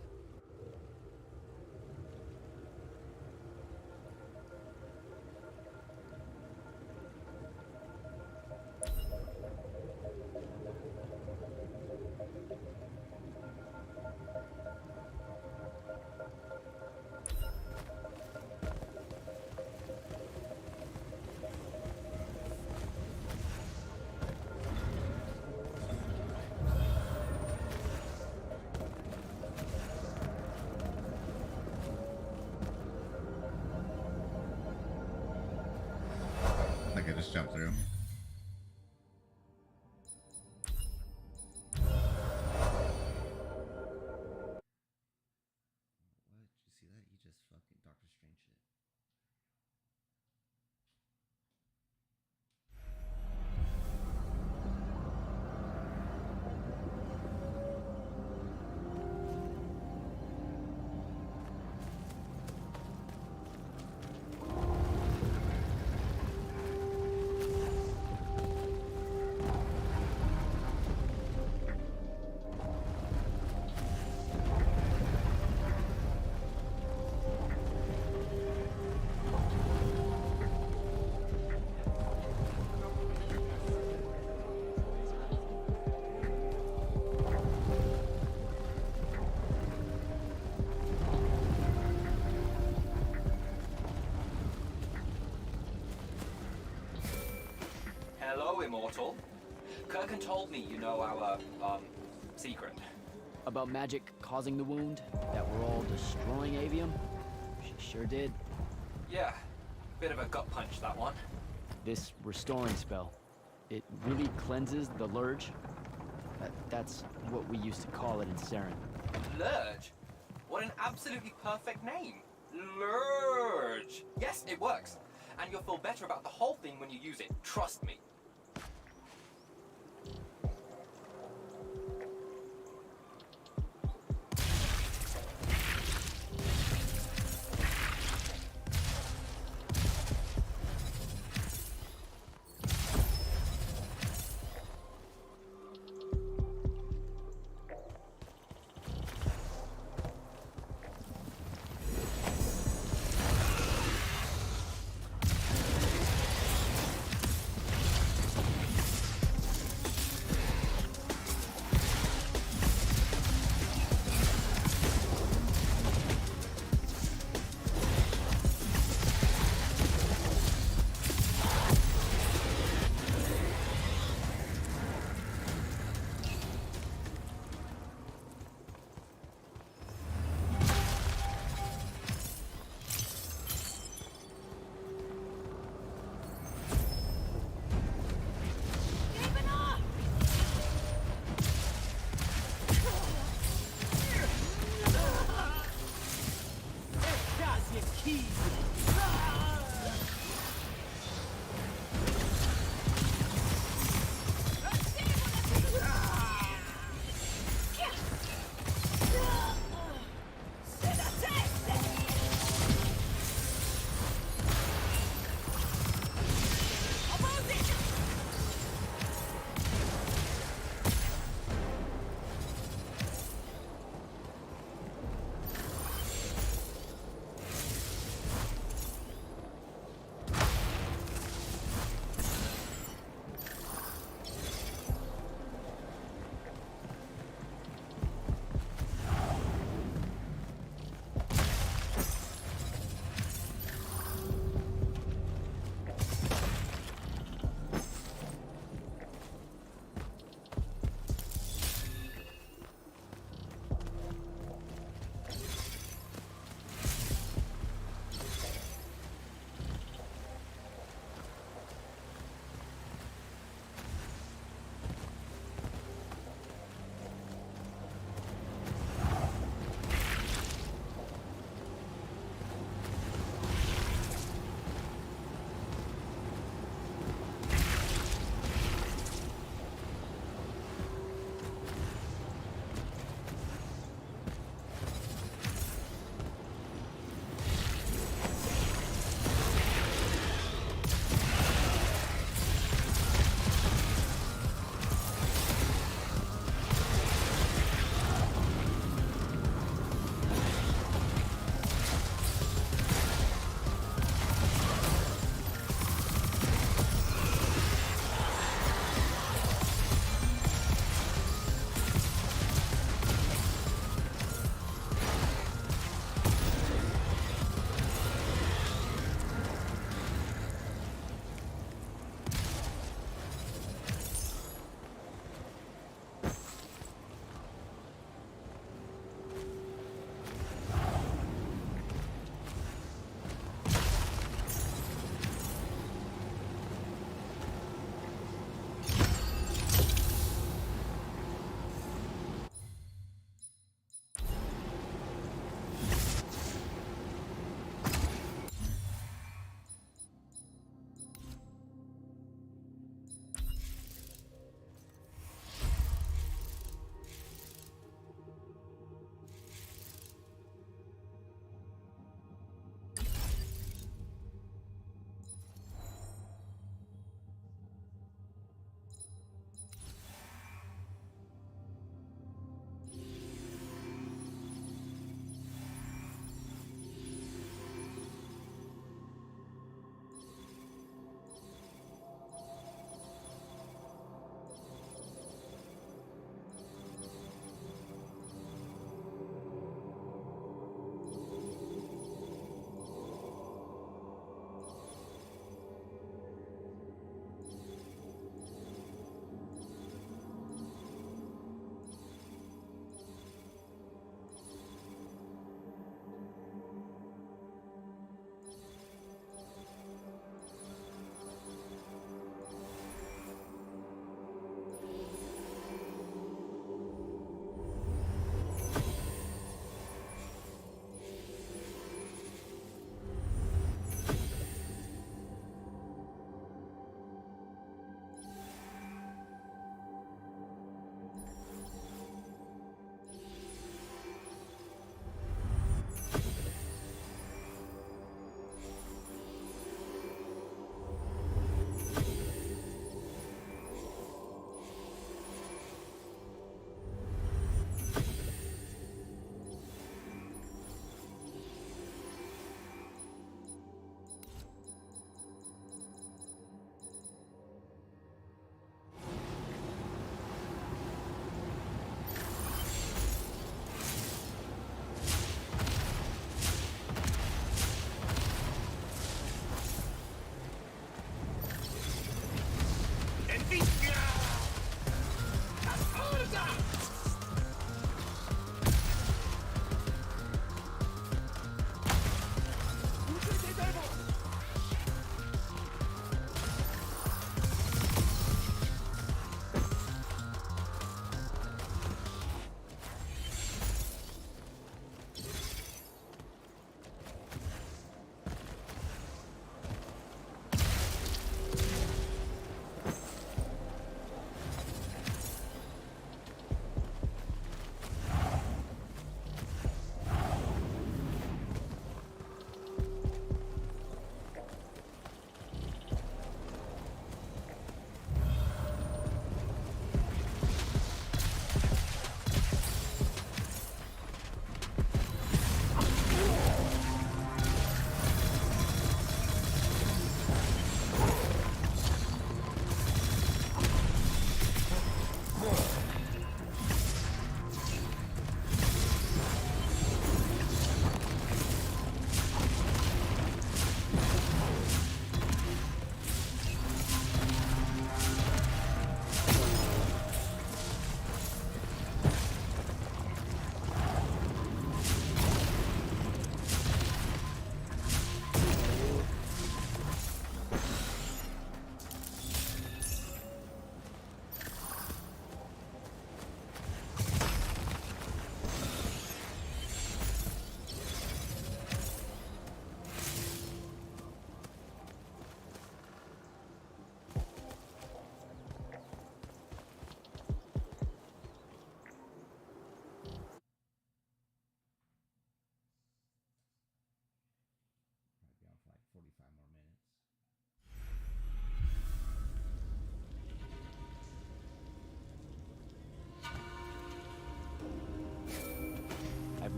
I could just jump through. Hello, Immortal. Kirkin told me you know our, secret. About magic causing the wound? That we're all destroying Aveum? She sure did. Yeah, bit of a gut punch, that one. This restoring spell, it really cleanses the Lurge? That's what we used to call it in Saren. Lurge? What an absolutely perfect name. Lurge! Yes, it works. And you'll feel better about the whole thing when you use it. Trust me.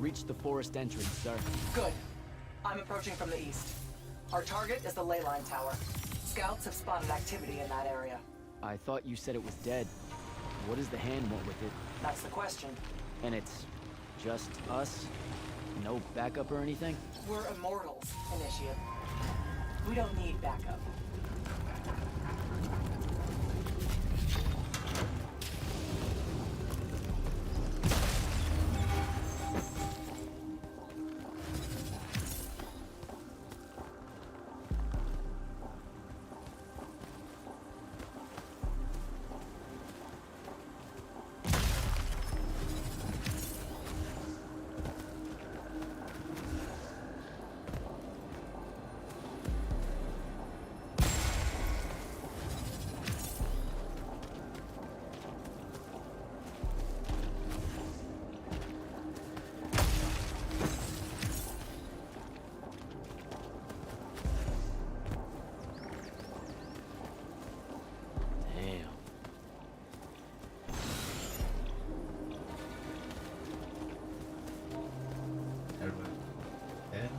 reached the forest entrance, sir. Good. I'm approaching from the east. Our target is the ley line tower. Scouts have spotted activity in that area. I thought you said it was dead. What does the hand want with it? That's the question. And it's just us? No backup or anything? We're Immortals, Initiate. We don't need backup. Everybody. Dead?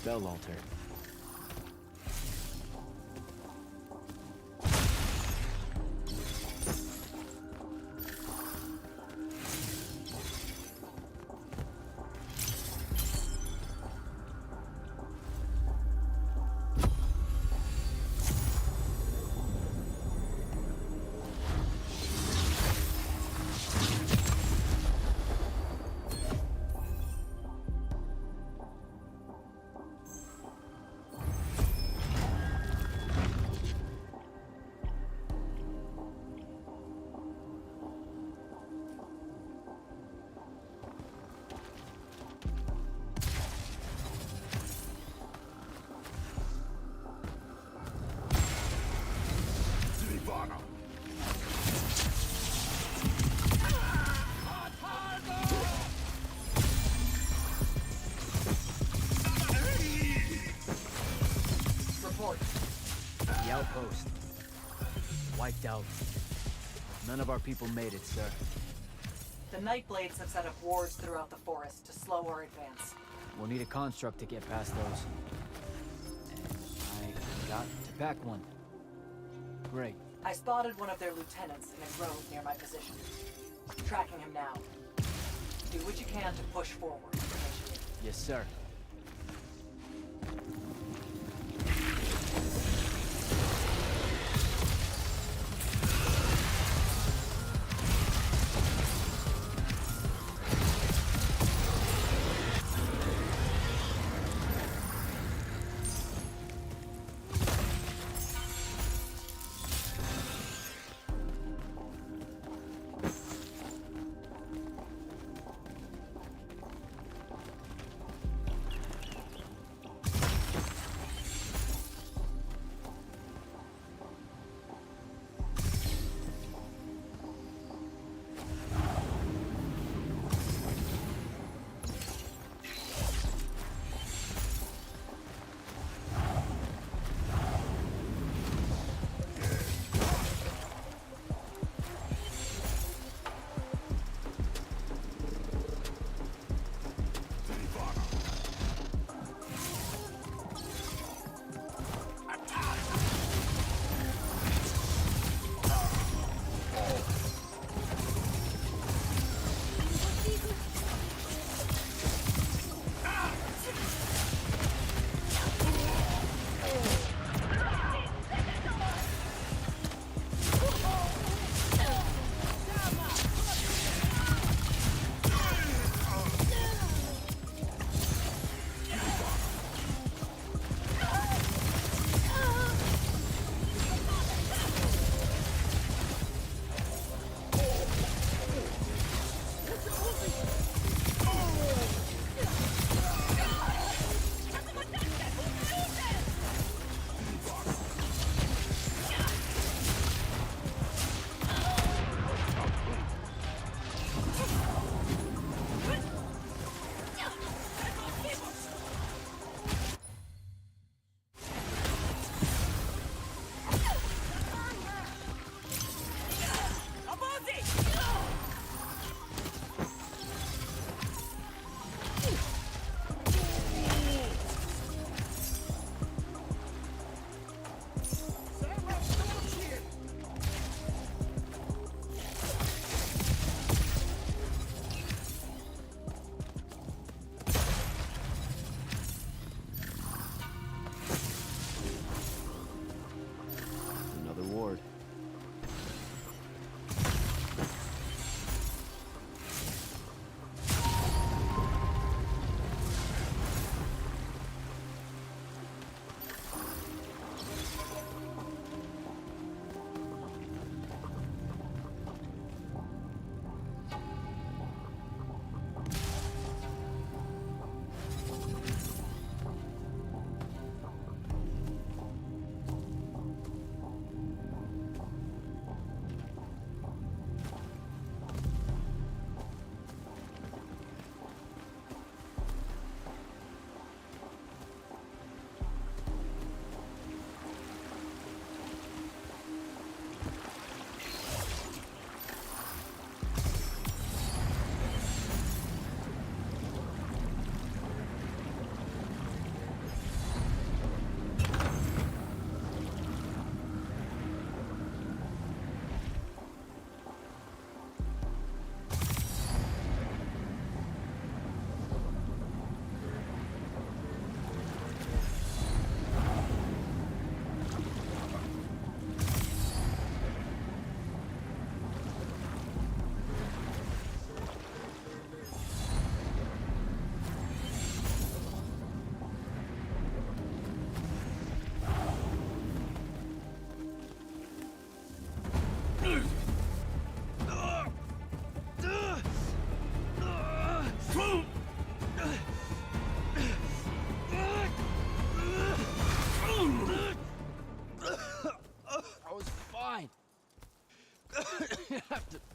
Spell altar. outpost. Wiped out. None of our people made it, sir. The Nightblades have set up wards throughout the forest to slow our advance. We'll need a construct to get past those. And I got to pack one. Great. I spotted one of their lieutenants in a grove near my position. Tracking him now. Do what you can to push forward. Yes, sir.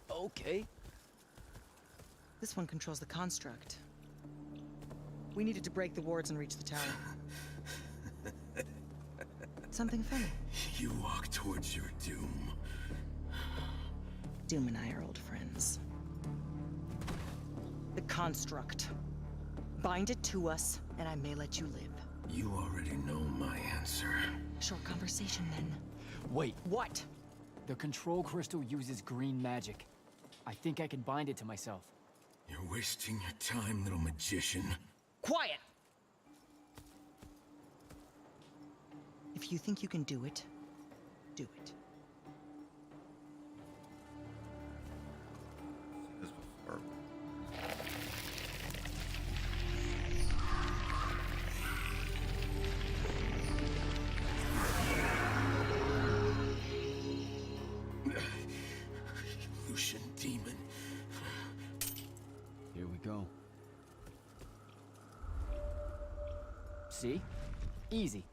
Okay. This one controls the construct. We needed to break the wards and reach the tower. something funny? You walk towards your doom. Doom and I are old friends. The construct. Bind it to us, and I may let you live. You already know my answer. Short conversation, then. Wait, What? the control crystal uses green magic. I think I can bind it to myself. You're wasting your time, little magician. Quiet! If you think you can do it, do it. This before. Lucian demon. Here we go. See? Easy.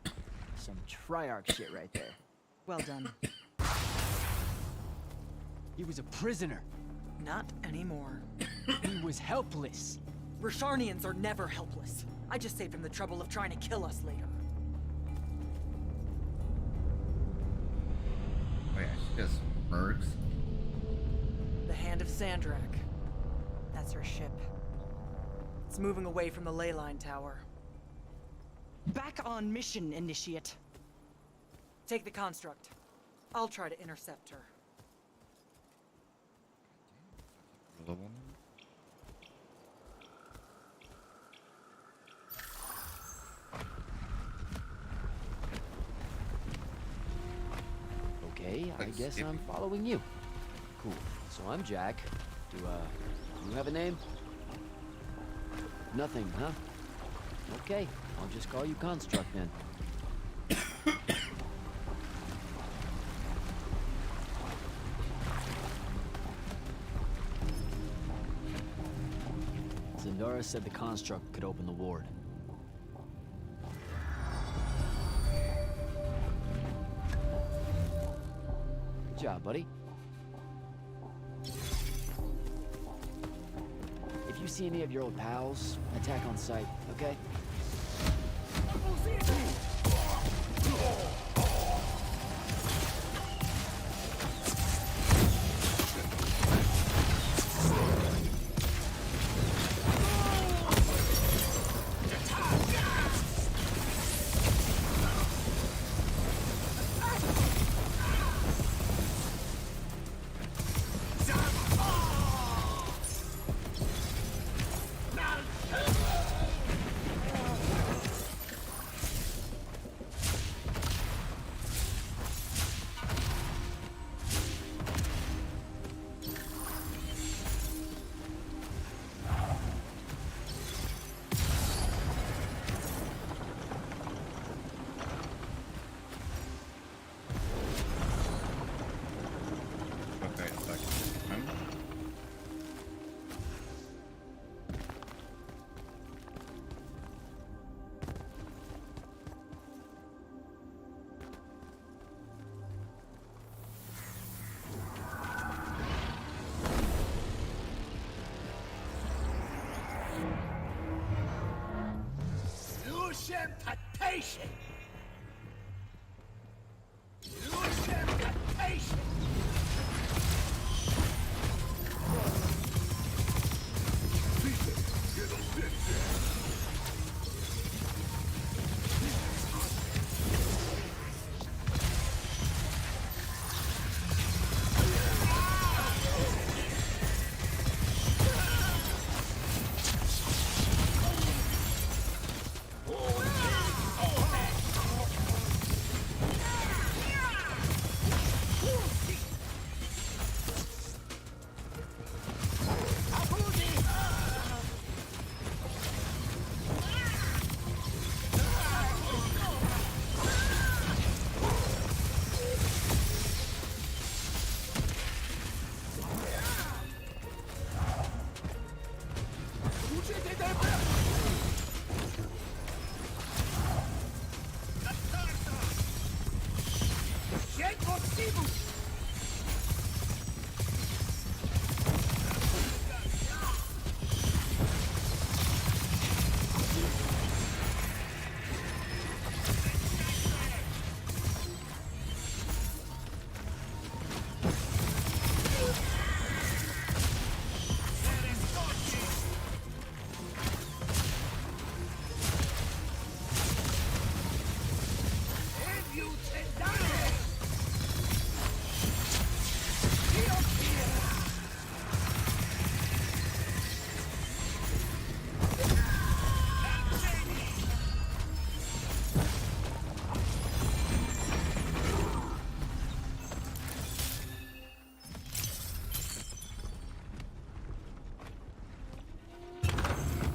Some Triarch shit right there. Well done. He was a prisoner. Not anymore. He was helpless. Rosharnians are never helpless. I just saved him the trouble of trying to kill us later. Oh yeah, she just mercs. The Hand of Sandrak. That's her ship. It's moving away from the ley line tower. Back on mission, Initiate. Take the construct. I'll try to intercept her. Okay, I guess I'm following you. Cool. So I'm Jack. Do you have a name? Nothing, huh? Okay, I'll just call you Construct then. Zendara said the Construct could open the ward. Good job, buddy. If you see any of your old pals, attack on sight, okay? Lucian-patation! Lucian-patation!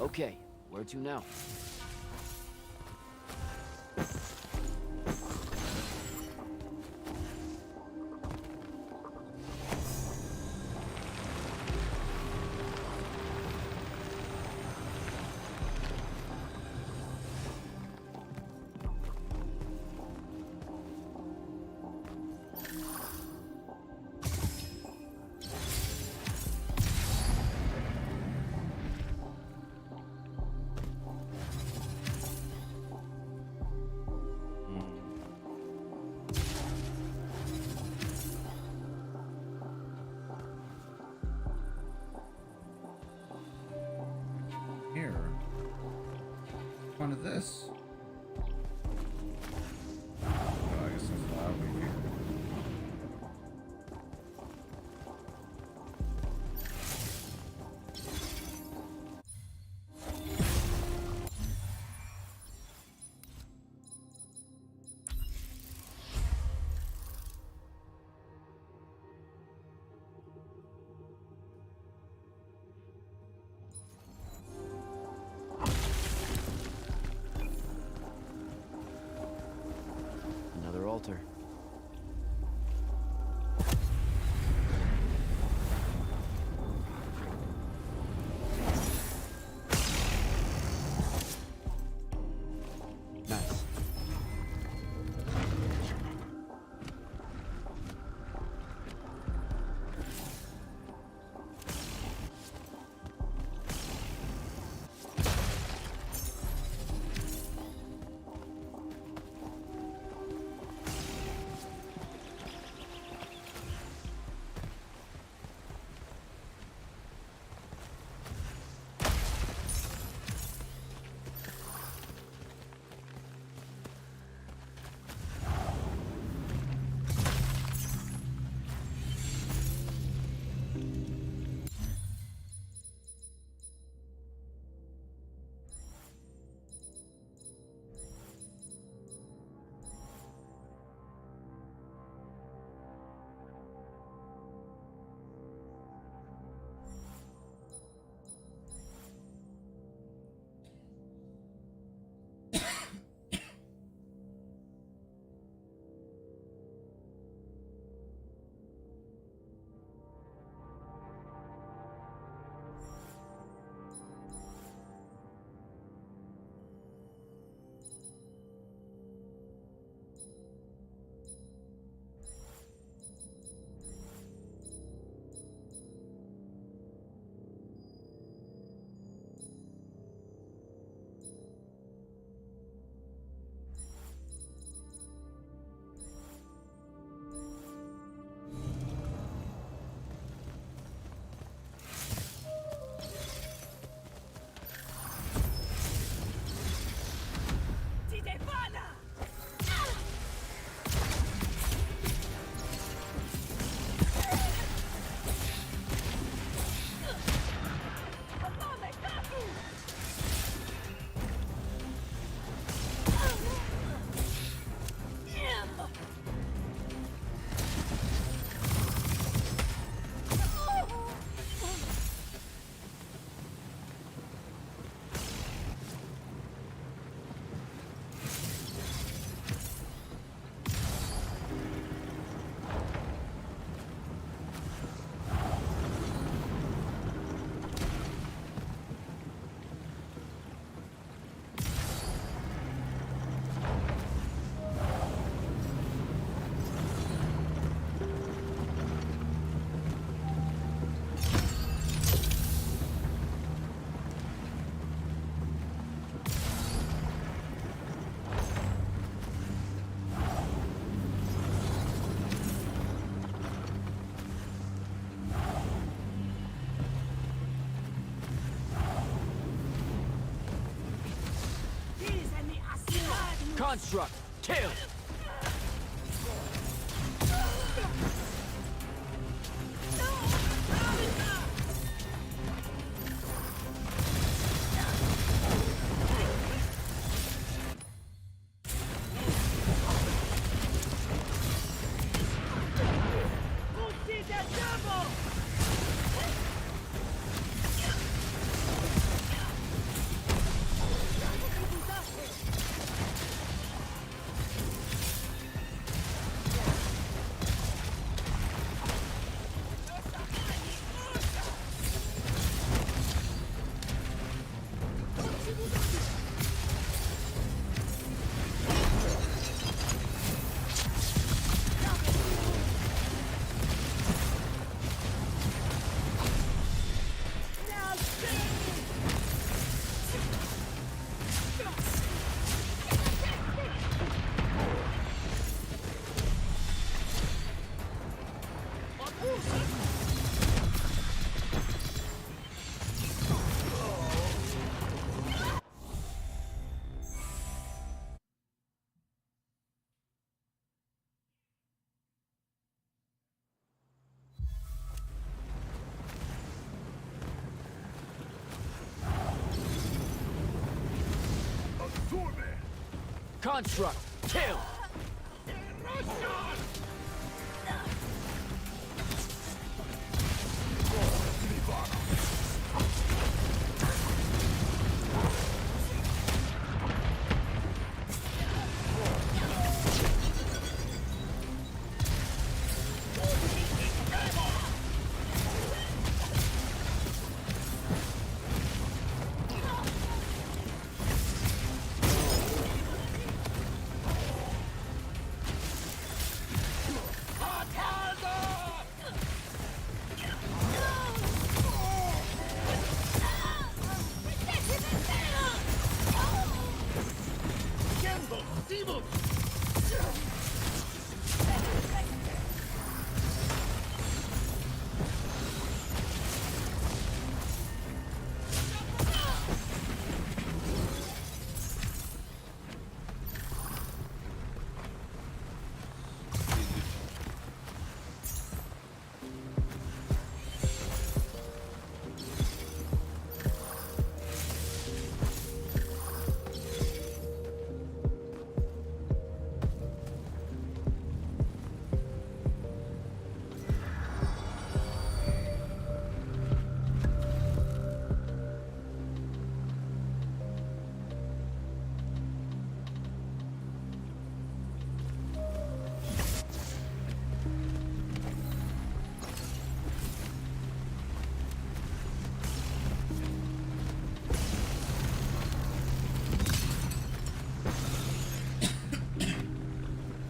Okay, where to now? Here. One of this. Oh, I guess there's a lot over here. Another altar. Nice. Construct! Kill! Construct, kill!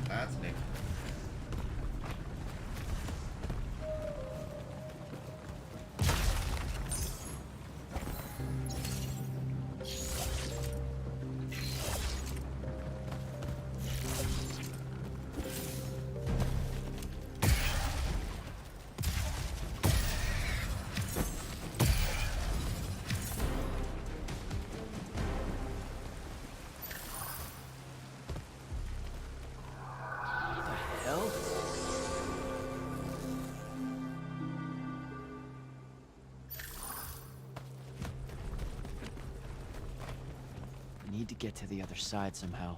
That's Nick. Hell? Need to get to the other side somehow.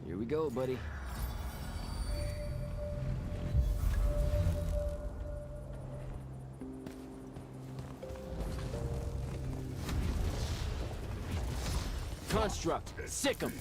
Here we go, buddy. Construct, sick 'em.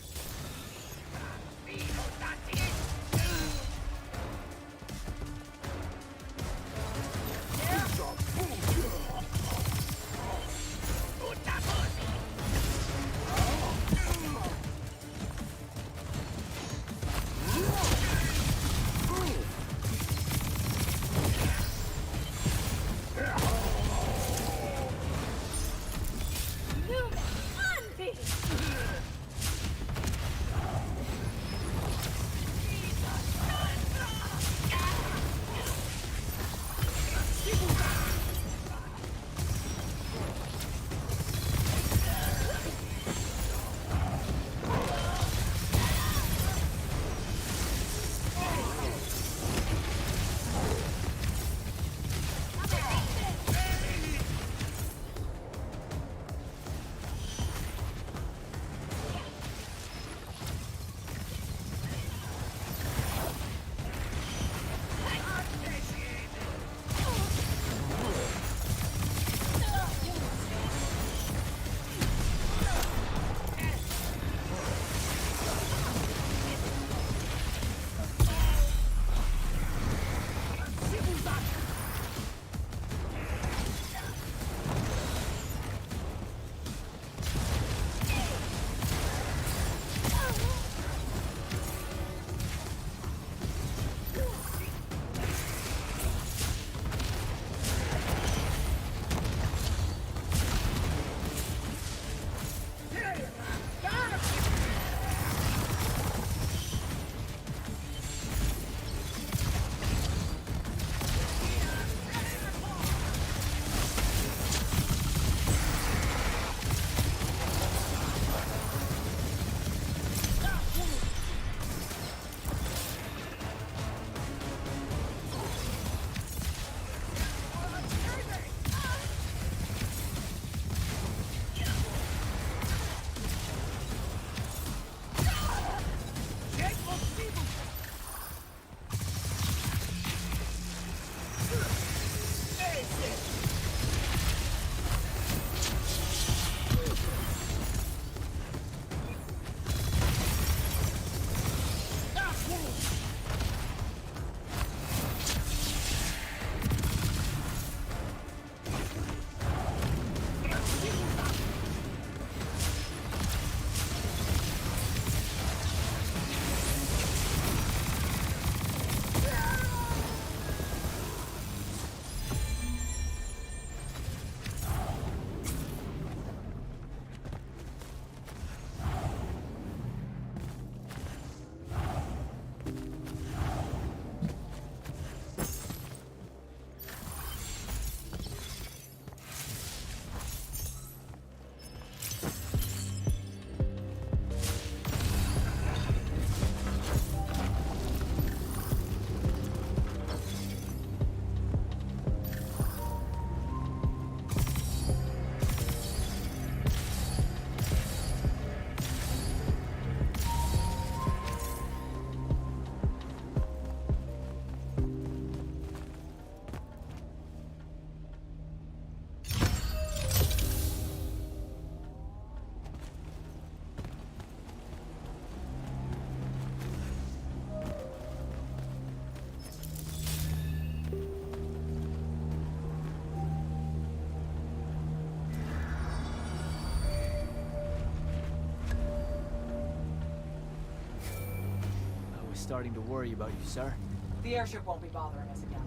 starting to worry about you, sir. The airship won't be bothering us again.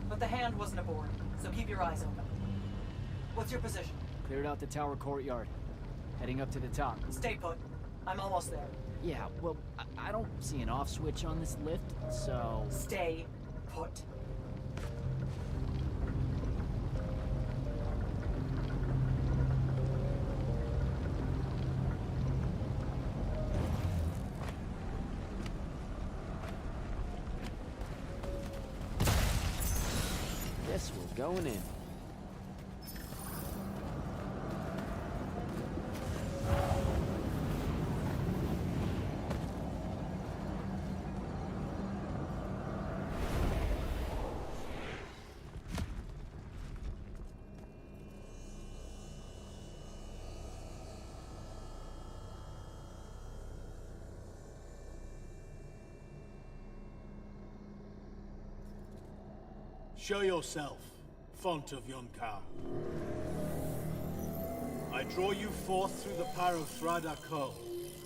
But the hand wasn't aboard, so keep your eyes open. What's your position? Cleared out the tower courtyard. Heading up to the top. Stay put. I'm almost there. Yeah, well, I don't see an off switch on this lift, so... Stay put. Guess we're going in. Show yourself, font of Yonkar. I draw you forth through the power of Thrada Kol,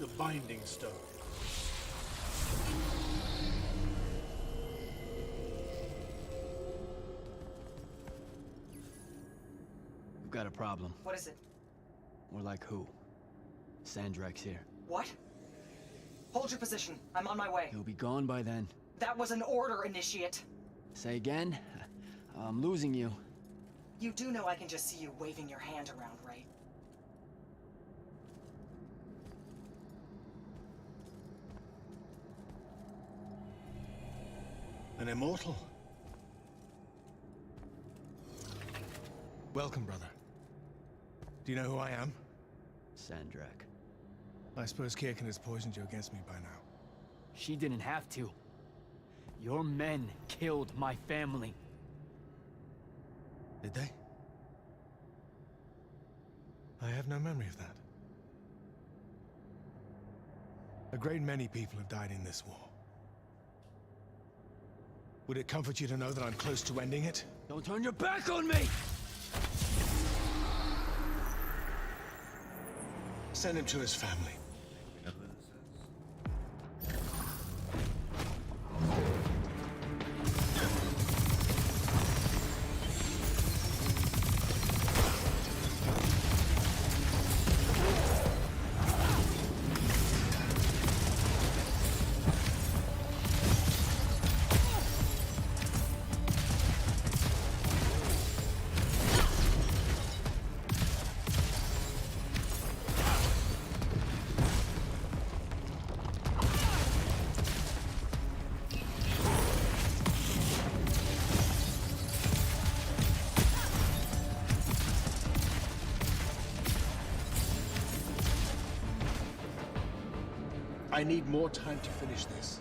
the Binding Stone. We've got a problem. What is it? More like who? Sandrak's here. What? Hold your position. I'm on my way. He'll be gone by then. That was an order, Initiate. Say again? I'm losing you. You do know I can just see you waving your hand around, right? An immortal? Welcome, brother. Do you know who I am? Sandrak. I suppose Kirkin has poisoned you against me by now. She didn't have to. Your men killed my family. Did they? I have no memory of that. A great many people have died in this war. Would it comfort you to know that I'm close to ending it? Don't turn your back on me! Send him to his family. I need more time to finish this.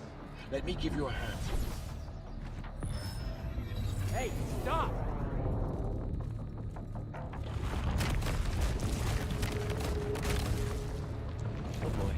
Let me give you a hand. Hey, stop! Oh boy.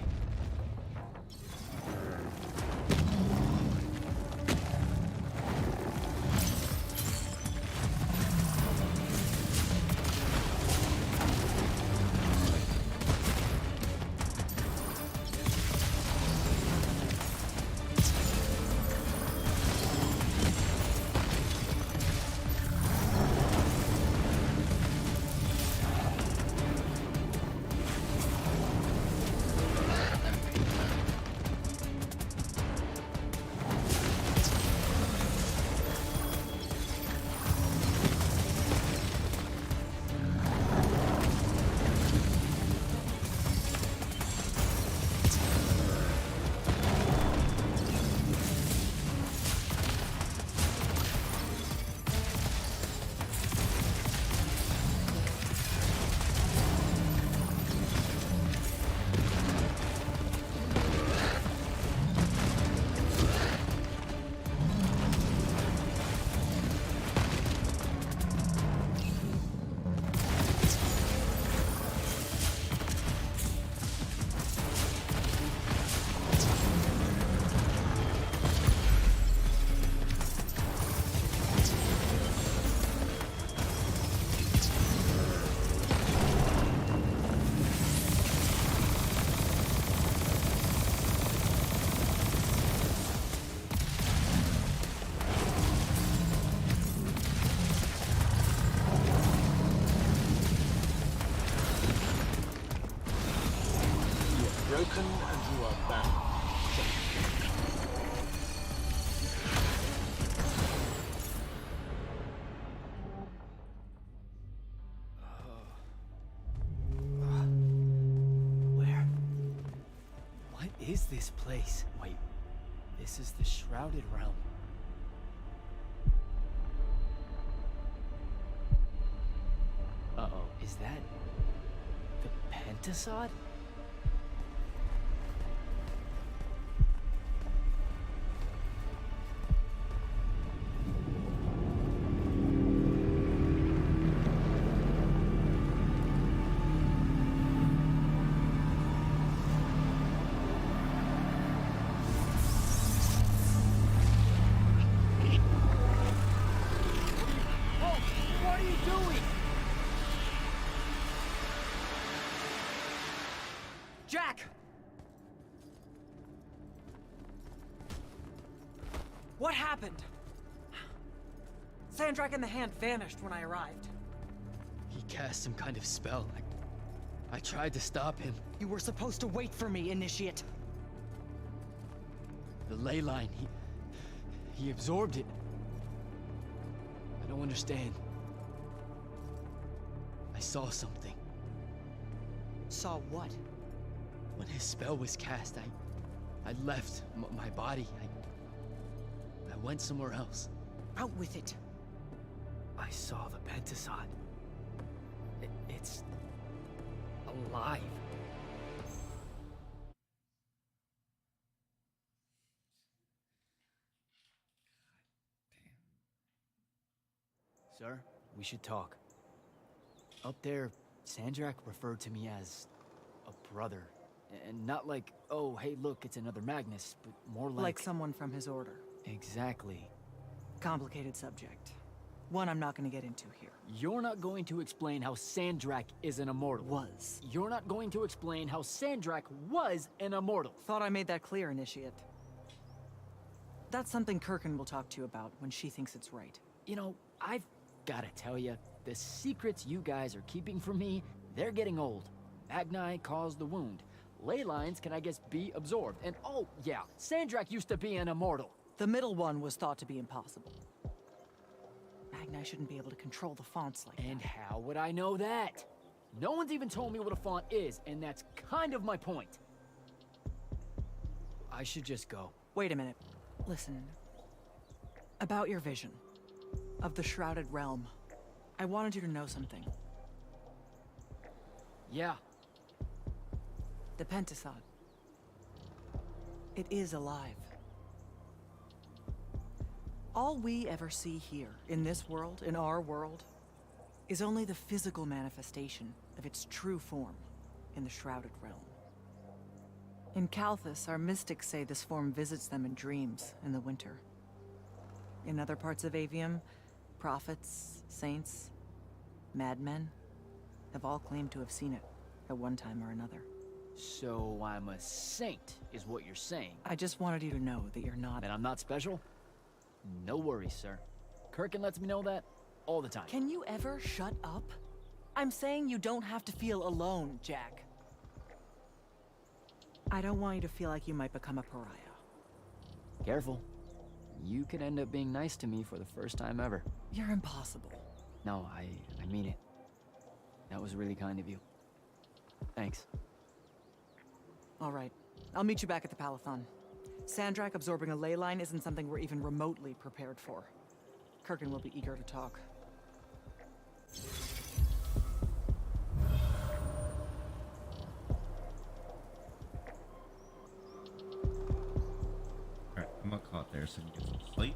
broken and you are bound. Where? What is this place? Wait, this is the Shrouded Realm. Uh-oh, is that the Pentasod? Jack! What happened? Sandrak in the Hand vanished when I arrived. He cast some kind of spell. I tried to stop him. You were supposed to wait for me, Initiate. The ley line, he absorbed it. I don't understand. I saw something. Saw what? When his spell was cast, I left my body. I went somewhere else. Out with it. I saw the Pentasod. It's alive. Sir, we should talk. Up there, Sandrak referred to me as a brother. And not like, oh, hey, look, it's another Magnus, but more like... Like someone from his order. Exactly. Complicated subject. One I'm not gonna get into here. You're not going to explain how Sandrak is an immortal. Was. You're not going to explain how Sandrak was an immortal. Thought I made that clear, Initiate. That's something Kirkin will talk to you about when she thinks it's right. You know, I've gotta tell you, the secrets you guys are keeping from me, they're getting old. Magni caused the wound. Ley lines can, I guess, be absorbed. And oh, yeah, Sandrak used to be an immortal. The middle one was thought to be impossible. Magni shouldn't be able to control the fonts like that. And how would I know that? No one's even told me what a font is, and that's kind of my point. I should just go. Wait a minute. Listen. About your vision of the Shrouded Realm, I wanted you to know something. Yeah. The Pentasod. It is alive. All we ever see here, in this world, in our world, is only the physical manifestation of its true form in the Shrouded Realm. In Kalthus, our mystics say this form visits them in dreams in the winter. In other parts of Aveum, prophets, saints, madmen have all claimed to have seen it at one time or another. So I'm a saint, is what you're saying. I just wanted you to know that you're not. And I'm not special? No worries, sir. Kirkin lets me know that all the time. Can you ever shut up? I'm saying you don't have to feel alone, Jack. I don't want you to feel like you might become a pariah. Careful. You could end up being nice to me for the first time ever. You're impossible. No, I mean it. That was really kind of you. Thanks. All right. I'll meet you back at the Palathon. Sandrak absorbing a ley line isn't something we're even remotely prepared for. Kirkin will be eager to talk. Alright, I'm gonna call it there so you can get some sleep.